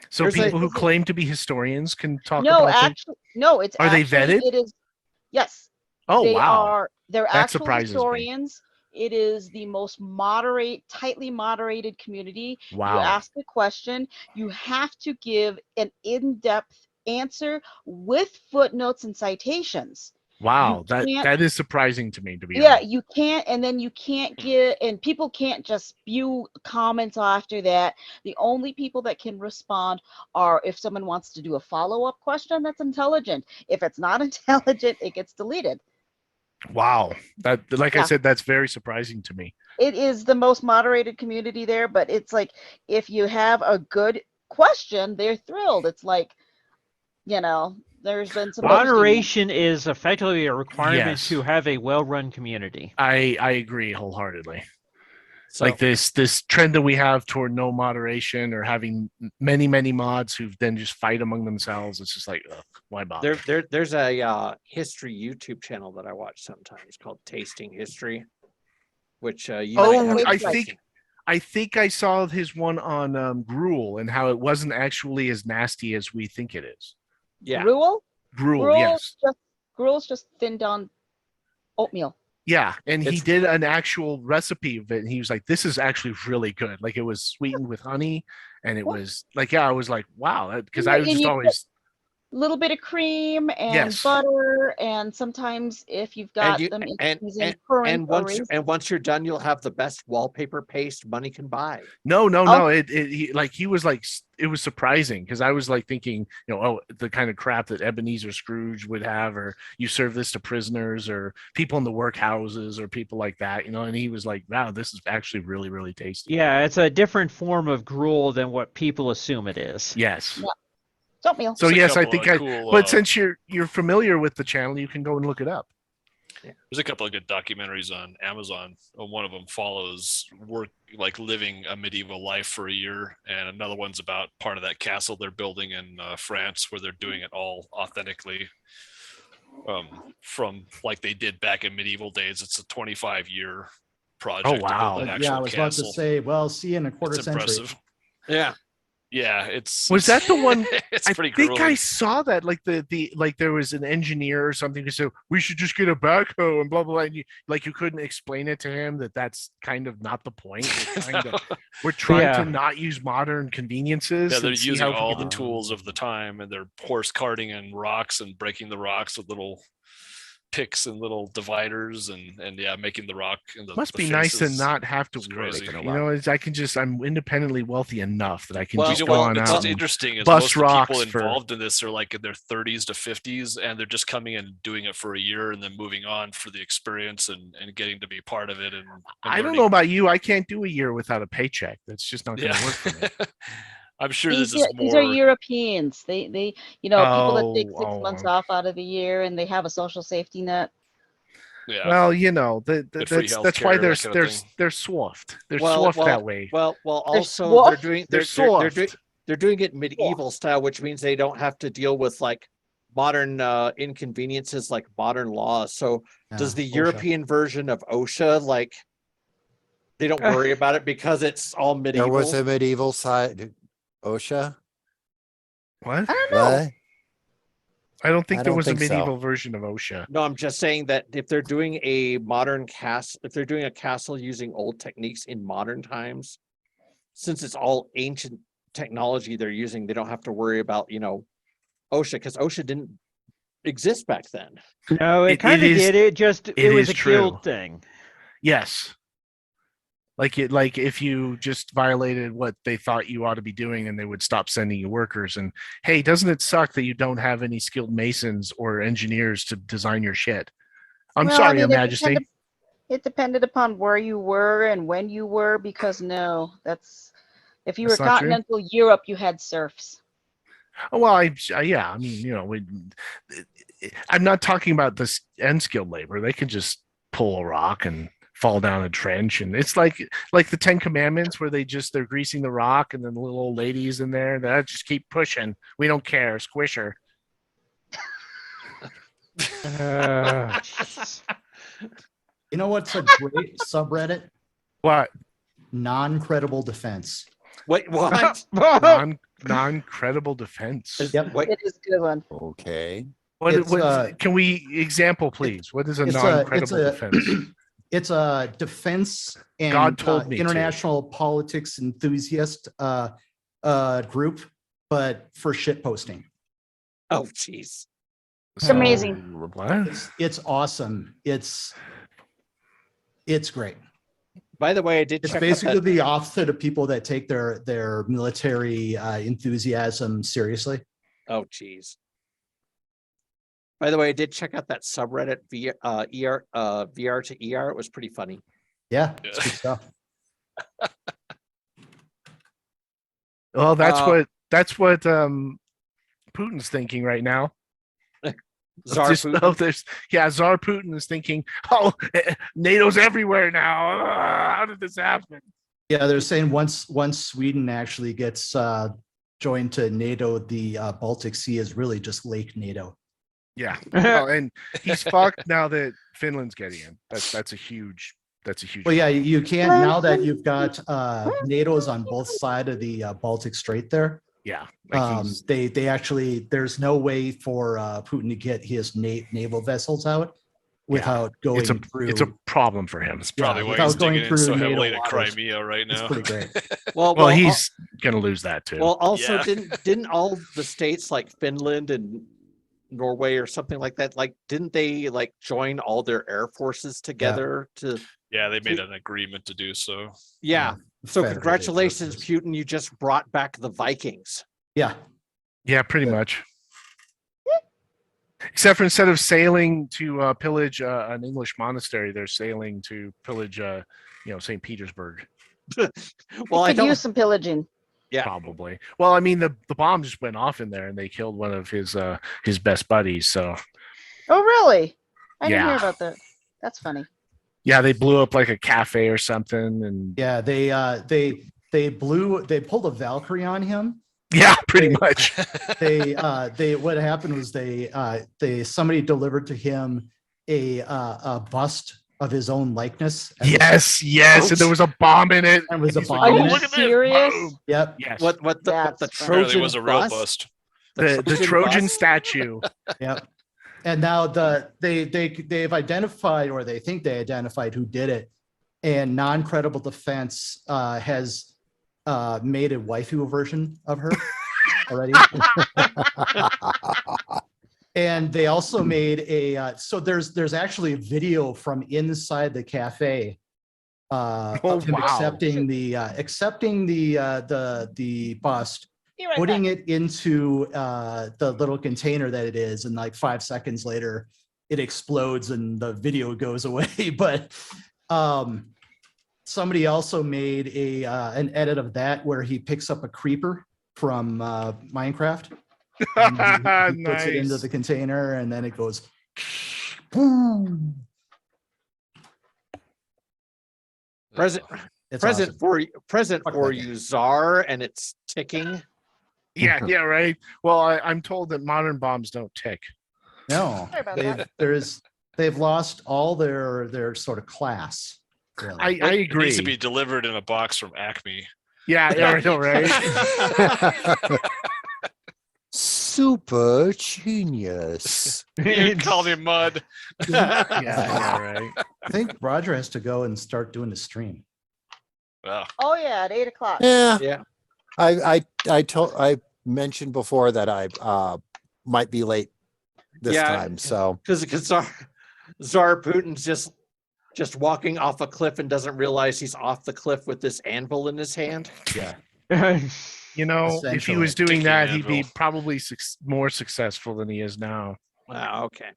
So There's people who claim to be historians can talk No, about things. actually, no, it's Are they actually- vetted? It is. Yes. Oh, they wow. they're That actual surprises me. historians. It is the most tightly moderated community. Wow. You ask a question, you have to give an in-depth answer with footnotes and citations. Wow. you can't- That is surprising to me, to be Yeah, honest. you can't, and then you can't get, and people can't just spew comments after that. The only people that can respond are if someone wants to do a follow-up question that's intelligent. If it's not intelligent, it gets deleted. Wow. That, like I Yeah. said, that's very surprising to me. It is the most moderated community there, but it's like if you have a good question, they're thrilled. It's like, there's been some Moderation is effectively a requirement Yes. to have a well-run community. I agree wholeheartedly. So, Like this trend that we have toward no moderation or having many mods who then just fight among themselves. It's just like, ugh, why bother? there's a history YouTube channel that I watch sometimes called Tasting History, which you might Oh, have Wait, I interest think in. I think I saw his one on Gruel and how it wasn't actually as nasty as we think it is. Yeah. Gruel? Gruel, yes. Gruel's just thinned down oatmeal. Yeah, and he It's- did an actual recipe of it, and he was like, "This is actually really good. Like it was sweetened with honey, and it What? was like, yeah, I was like, wow, because Yeah, I was and just you always Little bit of cream and Yes. butter, and sometimes if you've got them using currant or raisins. once you're done, you'll have the best wallpaper paste money can buy. no. Oh. He was like, it was surprising because I was like thinking, oh, the kind of crap that Ebenezer Scrooge would have, or you serve this to prisoners or people in the workhouses or people like that, and he was like, wow, this is actually really, really tasty. Yeah, it's a different form of gruel than what people assume it is. Yes. Yeah. Oatmeal. So There's a yes, I couple think of cool, but since you're familiar with the channel, you can go and look it up. There's a couple of good documentaries on Amazon. One of them follows living a medieval life for a year, and another one's about part of that castle they're building in France, where they're doing it all authentically from like they did back in medieval days. It's a 25-year project. Oh, wow. To build an Yeah, actual I was castle. about to say, well, see in a quarter It's century. impressive. Yeah. Yeah, Was that the one? It's I pretty think I grueling. saw that, like like there was an engineer or something who said we should just get a backhoe and blah blah blah. And you couldn't explain it to him that that's kind of not the point. We're trying to not use modern conveniences. Yeah, they're and see using how we all can- the tools of the time, and they're horse carting and rocks and breaking the rocks with little picks and little dividers and yeah, making the rock. And the, Must the be nice to faces. not have to It's work. crazy. I'm independently wealthy enough that I can Well, just You know go what? on It's out just and interesting is bust most of the people rocks for- involved in this are like in their 30s to 50s, and they're just coming and doing it for a year and then moving on for the experience and getting to be part of it. And I don't learning. know about you. I can't do a year without a paycheck. That's just not going to work for me. I'm sure These this is are more. Europeans. They people that take Oh, 6 months off out of the year and they have a social safety net. Yeah. Well, Good free that's why healthcare, they're that kind of thing. they're soft. They're soft that way. Well, also soft? they're soft. they're doing it medieval style, which means they don't have to deal with like modern inconveniences like modern laws. So does the OSHA. European version of OSHA, like, they don't worry about it because it's all medieval? There was a medieval side, OSHA. What? I don't know. What? I don't think I there don't was a think so. medieval version of OSHA. No, I'm just saying that if they're doing a modern castle, if they're doing a castle using old techniques in modern times, since it's all ancient technology they're using, they don't have to worry about, OSHA, because OSHA didn't exist back then. No, it It kind of is- did. It just it it was is a true. guild thing. Yes. Like if you just violated what they thought you ought to be doing, and they would stop sending you workers. And hey, doesn't it suck that you don't have any skilled masons or engineers to design your shit? I'm Well, sorry, I Your mean, Majesty. it depended upon where you were and when you were, because if you were That's not true. continental Europe, you had serfs. Oh, well, I mean, I'm not talking about this unskilled labor. They can just pull a rock and fall down a trench, and it's like the 10 Commandments where they're greasing the rock, and then the little old ladies in there that just keep pushing. We don't care, squish her. You know what's a great subreddit? What? Non-credible defense. Wait, what? Non-credible defense. Yep. Wait, It is a good one. Okay. Can we example, please? What is a it's non-credible a- defense? It's a defense and God told me to. international politics enthusiast group, but for shit posting. oh, jeez. It's amazing. What? It's awesome. It's great. By the way, I did It's check basically out that, the opposite of people that take their military enthusiasm seriously. oh, jeez. By the way, I did check out that subreddit VR to ER. It was pretty funny. Yeah, it's good stuff. Well, that's what Putin's thinking right now. Tsar Just, Putin. Tsar Putin is thinking, oh, NATO's everywhere now. How did this happen? Yeah, they're saying once Sweden actually gets joined to NATO, the Baltic Sea is really just Lake NATO. Yeah. Oh, and he's fucked now that Finland's getting in. That's a huge. Well, yeah, you can't now that you've got NATO's on both sides of the Baltic Strait there. Yeah. They actually, there's no way for Putin to get his naval vessels out without going through. It's a problem for him. That's probably why without he's going digging in through so NATO heavily to waters. Crimea right It's now. pretty great. Well, he's gonna lose that too. Well, also Yeah. didn't all the states like Finland and Norway or something like that, like didn't they like join all their air forces together to? Yeah, they made an agreement to do so. Yeah. So Federated congratulations, forces. Putin! You just brought back the Vikings. Yeah. Yeah, pretty much. Except for instead of sailing to pillage an English monastery, they're sailing to pillage, St. Petersburg. Well, I Could don't. use some pillaging. Yeah. Probably. Well, I mean, the bomb just went off in there, and they killed one of his best buddies. So Oh, really? I didn't Yeah. hear about that. That's funny. yeah, they blew up like a cafe or something, and Yeah, they pulled a Valkyrie on him. yeah, pretty much. They what happened was somebody delivered to him a bust of his own likeness. Yes, and there was a bomb in it. And was a He's like, bomb Are in you it. look at this. serious? Boom. Yep. Yes. What the That's funny. Apparently, Trojan it was a real bus? bust. The Trojan bus? statue. Yep. And now they've identified, or they think they identified who did it, and non-credible defense has made a waifu version of her already. And they also made so there's actually a video from inside the cafe of him wow. accepting the bust, Be right putting back. it into the little container that it is, and like 5 seconds later it explodes and the video goes away. But somebody also made an edit of that where he picks up a creeper from Minecraft. And he puts it into Nice. the container, and then it goes boom. present It's present awesome. for you, present Fuck for that you, Czar, and it's ticking. Yeah, right. Well, I'm told that modern bombs don't tick. No, Sorry about that. they've lost all their sort of class. Really. I It agree. needs to be delivered in a box from Acme. Yeah, I know, right? Super genius. You called him mud. Yeah, right. I think Roger has to go and start doing the stream. Wow. Oh, yeah, at 8 o'clock. Yeah. Yeah. I mentioned before that I might be late this Yeah. time. So Because Czar Putin's just walking off a cliff and doesn't realize he's off the cliff with this anvil in his hand. Yeah. You know, if he was Essentially. doing Kicking that, he'd be anvil. probably more successful than he is now. Wow. Okay.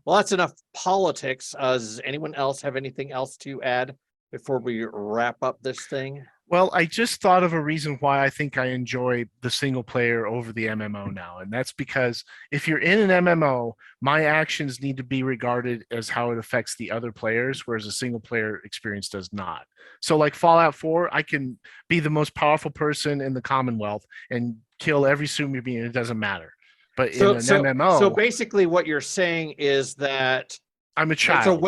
Well, that's enough politics. Does anyone else have anything else to add before we wrap up this thing? Well, I just thought of a reason why I think I enjoy the single player over the MMO now. And that's because if you're in an MMO, my actions need to be regarded as how it affects the other players, whereas a single player experience does not. So like Fallout 4, I can be the most powerful person in the Commonwealth and kill every super being. It doesn't matter. But in an MMO, So basically what you're saying is that I'm a it's a child.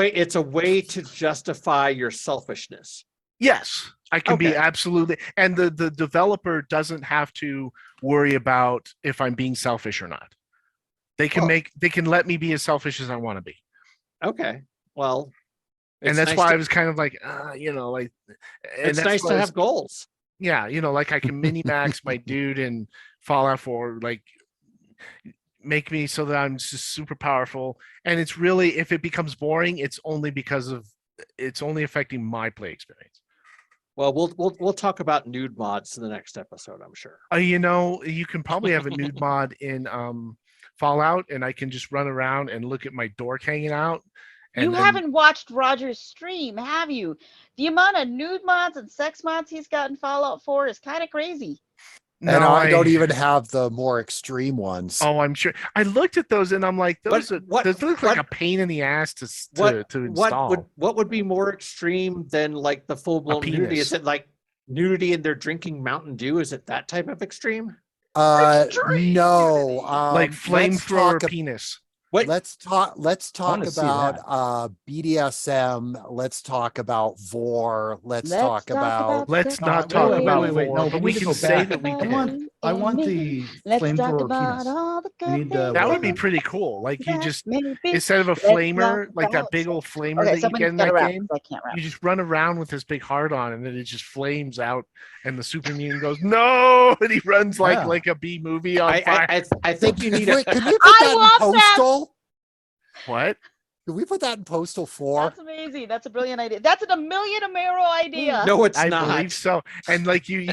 way to justify your selfishness. Yes, I can be Okay. absolutely. And the developer doesn't have to worry about if I'm being selfish or not. They can Oh. they can let me be as selfish as I want to be. Okay. Well, And it's that's nice why to- I was kind of like, like, and it's that's nice why to I have was- goals. yeah, like I can mini max my dude in Fallout 4, like make me so that I'm just super powerful. And it's really, if it becomes boring, it's only affecting my play experience. Well, we'll talk about nude mods in the next episode, I'm sure. You can probably have a nude mod in Fallout, and I can just run around and look at my dork hanging out. You And then- haven't watched Roger's stream, have you? The amount of nude mods and sex mods he's got in Fallout 4 is kind of crazy. And I don't even have the more extreme ones. Oh, I'm sure. I looked at those and I'm like, those look like a pain in the ass to install. What would be more extreme than like the full blown nudity? penis. Is it like nudity and they're drinking Mountain Dew? Is it that type of extreme? No. Like let's flamethrower talk- penis. What? Let's talk wanna see about that. BDSM. Let's talk about vor. Let's talk about Let's No, not wait, talk wait, about wait, wait, vor, no, but we we need to can go say back. that we I did. want the flamethrower penis. We need That would be pretty cool. Like you just instead of a flamer, like that big old flamer that you get in that game, I can't rap. you just run around with this big heart on, and then it just flames out, and the super mutant goes no, and he runs Yeah. like a B movie on fire. I think you need Wait, a. can we put that in love that. postal? What? Can we put that in postal 4? That's amazing. That's a brilliant idea. That's an Amaro idea. No, it's I not. believe so. And like you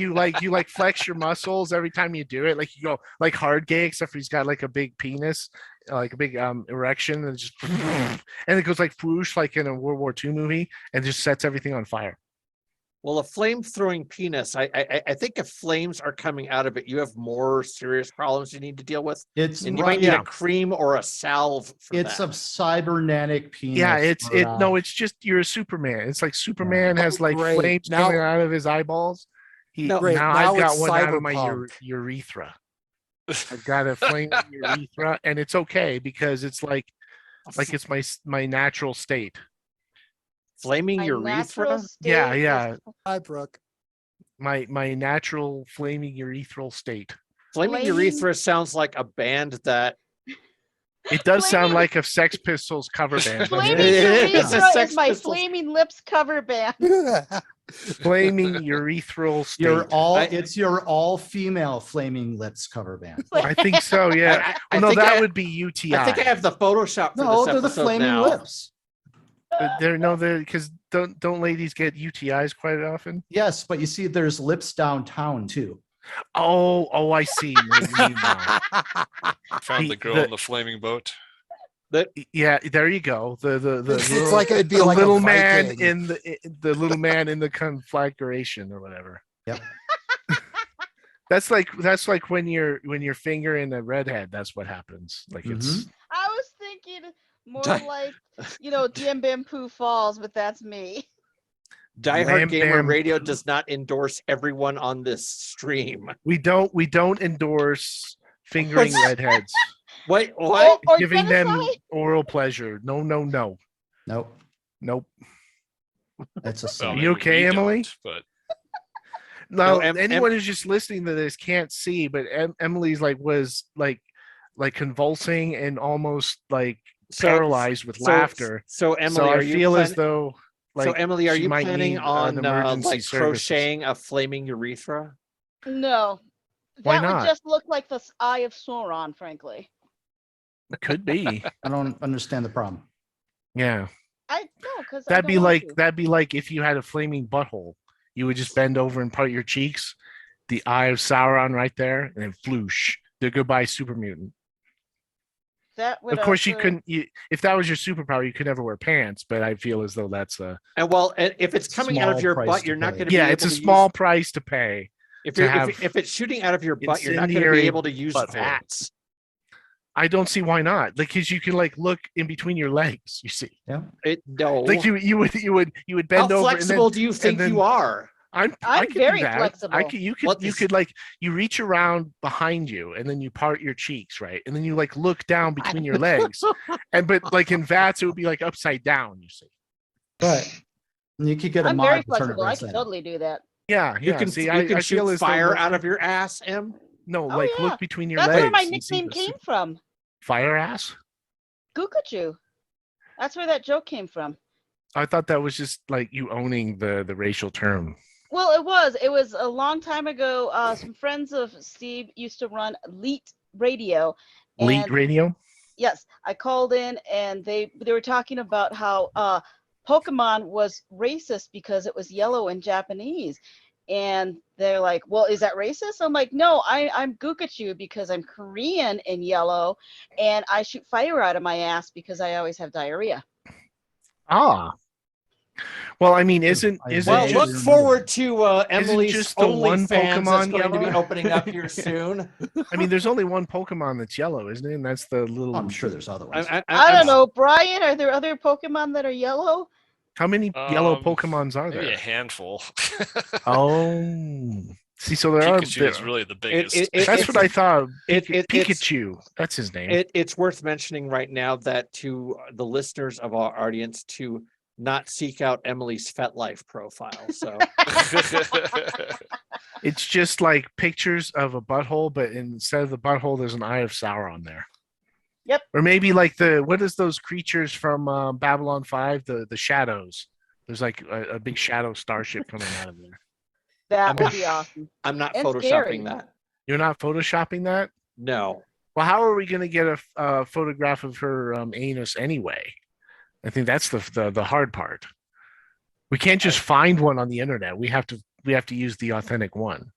flex your muscles every time you do it. Like you go like hard gay, except for he's got like a big penis, like a big erection, and just and it goes like whoosh, like in a World War II movie, and just sets everything on fire. Well, a flame throwing penis. I think if flames are coming out of it, you have more serious problems you need to deal with, It's and you might need yeah. a cream or a salve for it's that. a cybernetic penis. Yeah, it's or, it's just you're a Superman. It's like Superman has like great. flames Now- coming out of his eyeballs. No, great. Now Now I've got it's one out of my cyberpunk. urethra. I've got a flame urethra, and it's okay because it's like it's my natural state. Flaming My urethra. natural state Yeah, is- yeah. Hi, Brooke. My natural flaming urethral state. Flaming Flaming- urethra sounds like a band that. It does sound Flaming- like a Sex Pistols cover band. Flaming It's a urethra Sex is my Pistols. Flaming Lips cover band. Flaming urethral state. it's your all female Flaming Lips cover band. I think so. Yeah. I No, think that I- would be UTI. I think I have the Photoshop for No, this they're the episode Flaming now. Lips. They're because don't ladies get UTIs quite often? Yes, but you see, there's lips downtown too. Oh, I see. what you mean now. Found the girl the- on the flaming boat. Yeah, there you go. The It's little, like it'd be the like little a man Viking. in the little man in the conflagration or whatever. Yep. That's like when you're fingering a redhead. That's what happens. Like it's I was thinking more Di- like, Diem Bam Poo Falls, but that's me. Diehard Bam, Gamer bam. Radio does not endorse everyone on this stream. we don't endorse fingering What's- redheads, Wait, what? Or giving them genocide? oral pleasure. No. Nope. That's a Well, sin. you maybe okay, we Emily? don't, But No, No, anyone who's just listening to this can't see, but Emily's was convulsing and almost like paralyzed with laughter. So Emily, So are I you feel as plan- though so Emily, are she you might planning need, on an emergency like services. crocheting a flaming urethra? No. Why That would not? just look like the Eye of Sauron, frankly. It could be. I don't understand the problem. Yeah. Because That'd be like if you had a flaming butthole. You would just bend over and part your cheeks, the eye of Sauron right there, and then floosh. The goodbye super mutant. That would Of course, you also- couldn't. If that was your superpower, you could never wear pants. But I feel as though that's a And if it's coming out of Small your price butt, to you're not pay. going to be yeah. able It's a to small price to pay. If to you're have if it's shooting out of your butt, you're not going to incendiary be able to use butthole. that. I don't see why not. Because you can look in between your legs. You see, Yeah. No. like you would How bend over. flexible and do you think then- you are? I I'm could do very that. flexible. You Well, could you this- could you reach around behind you and then you part your cheeks, right? And then you look down between your legs. But like in VATS, it would be like upside down, you see. But you could get a I'm mod very to turn it flexible. I right can side. totally do that. Yeah, You yeah. can see, you I can feel shoot as though fire out of your ass, Em. No, Oh, yeah. look between your That's legs. where my and see nickname the came from. Fire ass? Gukachu. That's where that joke came from. I thought that was just like you owning the racial term. Well, it was a long time ago. Some friends of Steve used to run Elite Radio. Lead and- radio? Yes, I called in and they were talking about how Pokemon was racist because it was yellow in Japanese. And they're like, well, is that racist? I'm like, no, I'm Gukachu because I'm Korean in yellow and I shoot fire out of my ass because I always have diarrhea. Ah. Well, I mean, isn't Well, just look forward to Emily's just the one OnlyFans that's Pokemon going to be yellow? opening up here soon. I mean, there's only one Pokemon that's yellow, isn't it? And that's the little. I'm sure there's other ones. I don't know, Brian. Are there other Pokemon that are yellow? How many yellow Pokemons are Maybe there? a handful. Oh, see, so there Pikachu are. is really the biggest. That's what I thought. It's- Pikachu. That's his name. It's worth mentioning right now that to the listeners of our audience to not seek out Emily's FetLife profile. So It's just like pictures of a butthole, but instead of the butthole, there's an Eye of Sauron there. Yep. Or maybe like what is those creatures from Babylon 5? The shadows. There's like a big shadow starship coming out of there. That would be awesome. I'm not And photoshopping scary. that. You're not photoshopping that? No. Well, how are we going to get a photograph of her anus anyway? I think that's the hard part. We can't just find one on the internet. We have to use the authentic one.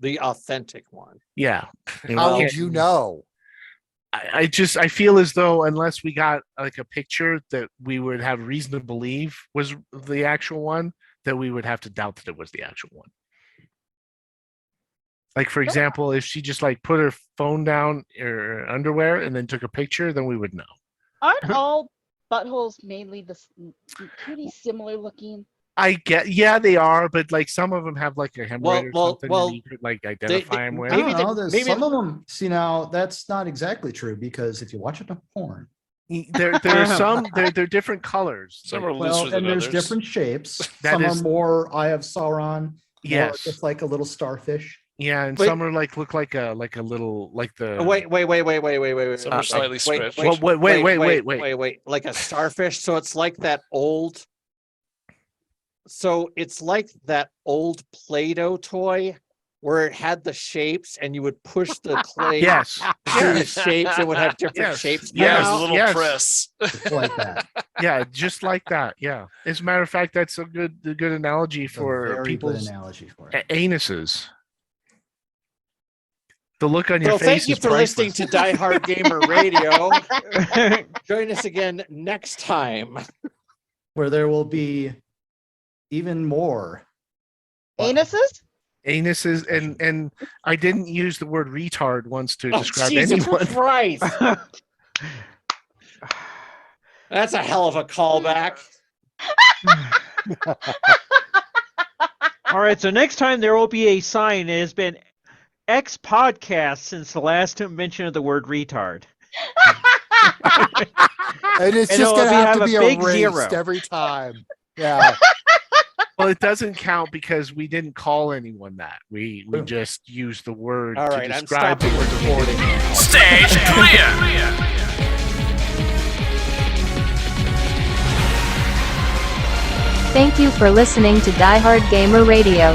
The authentic one. Yeah. And How we would can't- you know? I feel as though unless we got like a picture that we would have reason to believe was the actual one, that we would have to doubt that it was the actual one. Like for example, if she just like put her phone down her underwear and then took a picture, then we would know. Aren't all buttholes mainly pretty similar looking? Yeah, they are, but like some of them have like a hemorrhoid Well, or something well, that you could like identify them with. I maybe don't the- know. There's maybe- some of them. See, now that's not exactly true because if you watch enough porn, There are some. They're different colors. Some are well, looser than and there's others. different shapes. That Some is- are more Eye of Sauron. more Yes. just like a little starfish. Yeah, and Wait. some are like look like a little like the. Wait. Some are slightly stretched. Wait. Like a starfish. So it's like that old. So it's like that old Play-Doh toy where it had the shapes and you would push the clay Yes. through the shapes and would have different Yes. shapes. come Yes. There's a out. little yes. press. It's like that. Yeah, just like that. Yeah. As a matter of fact, that's a good analogy It's a for very good people's analogy for it. anuses. The look on your So face. thank you is for listening to priceless. Die Hard Gamer Radio. Join us again next time. Where there will be even more. Anuses? Anuses, and I didn't use the word retard once to Oh, describe Jesus anyone. Christ. That's a hell of a callback. All right, so next time there will be a sign. It has been X podcast since the last mention of the word retard. And it's And just it'll gonna have have to a be big erased zero. every time. Yeah. Well, it doesn't count because we didn't call anyone that. We just used the word All to right, I'm describe the stopping word that we recording. didn't. Stage clear. Thank you for listening to Die Hard Gamer Radio.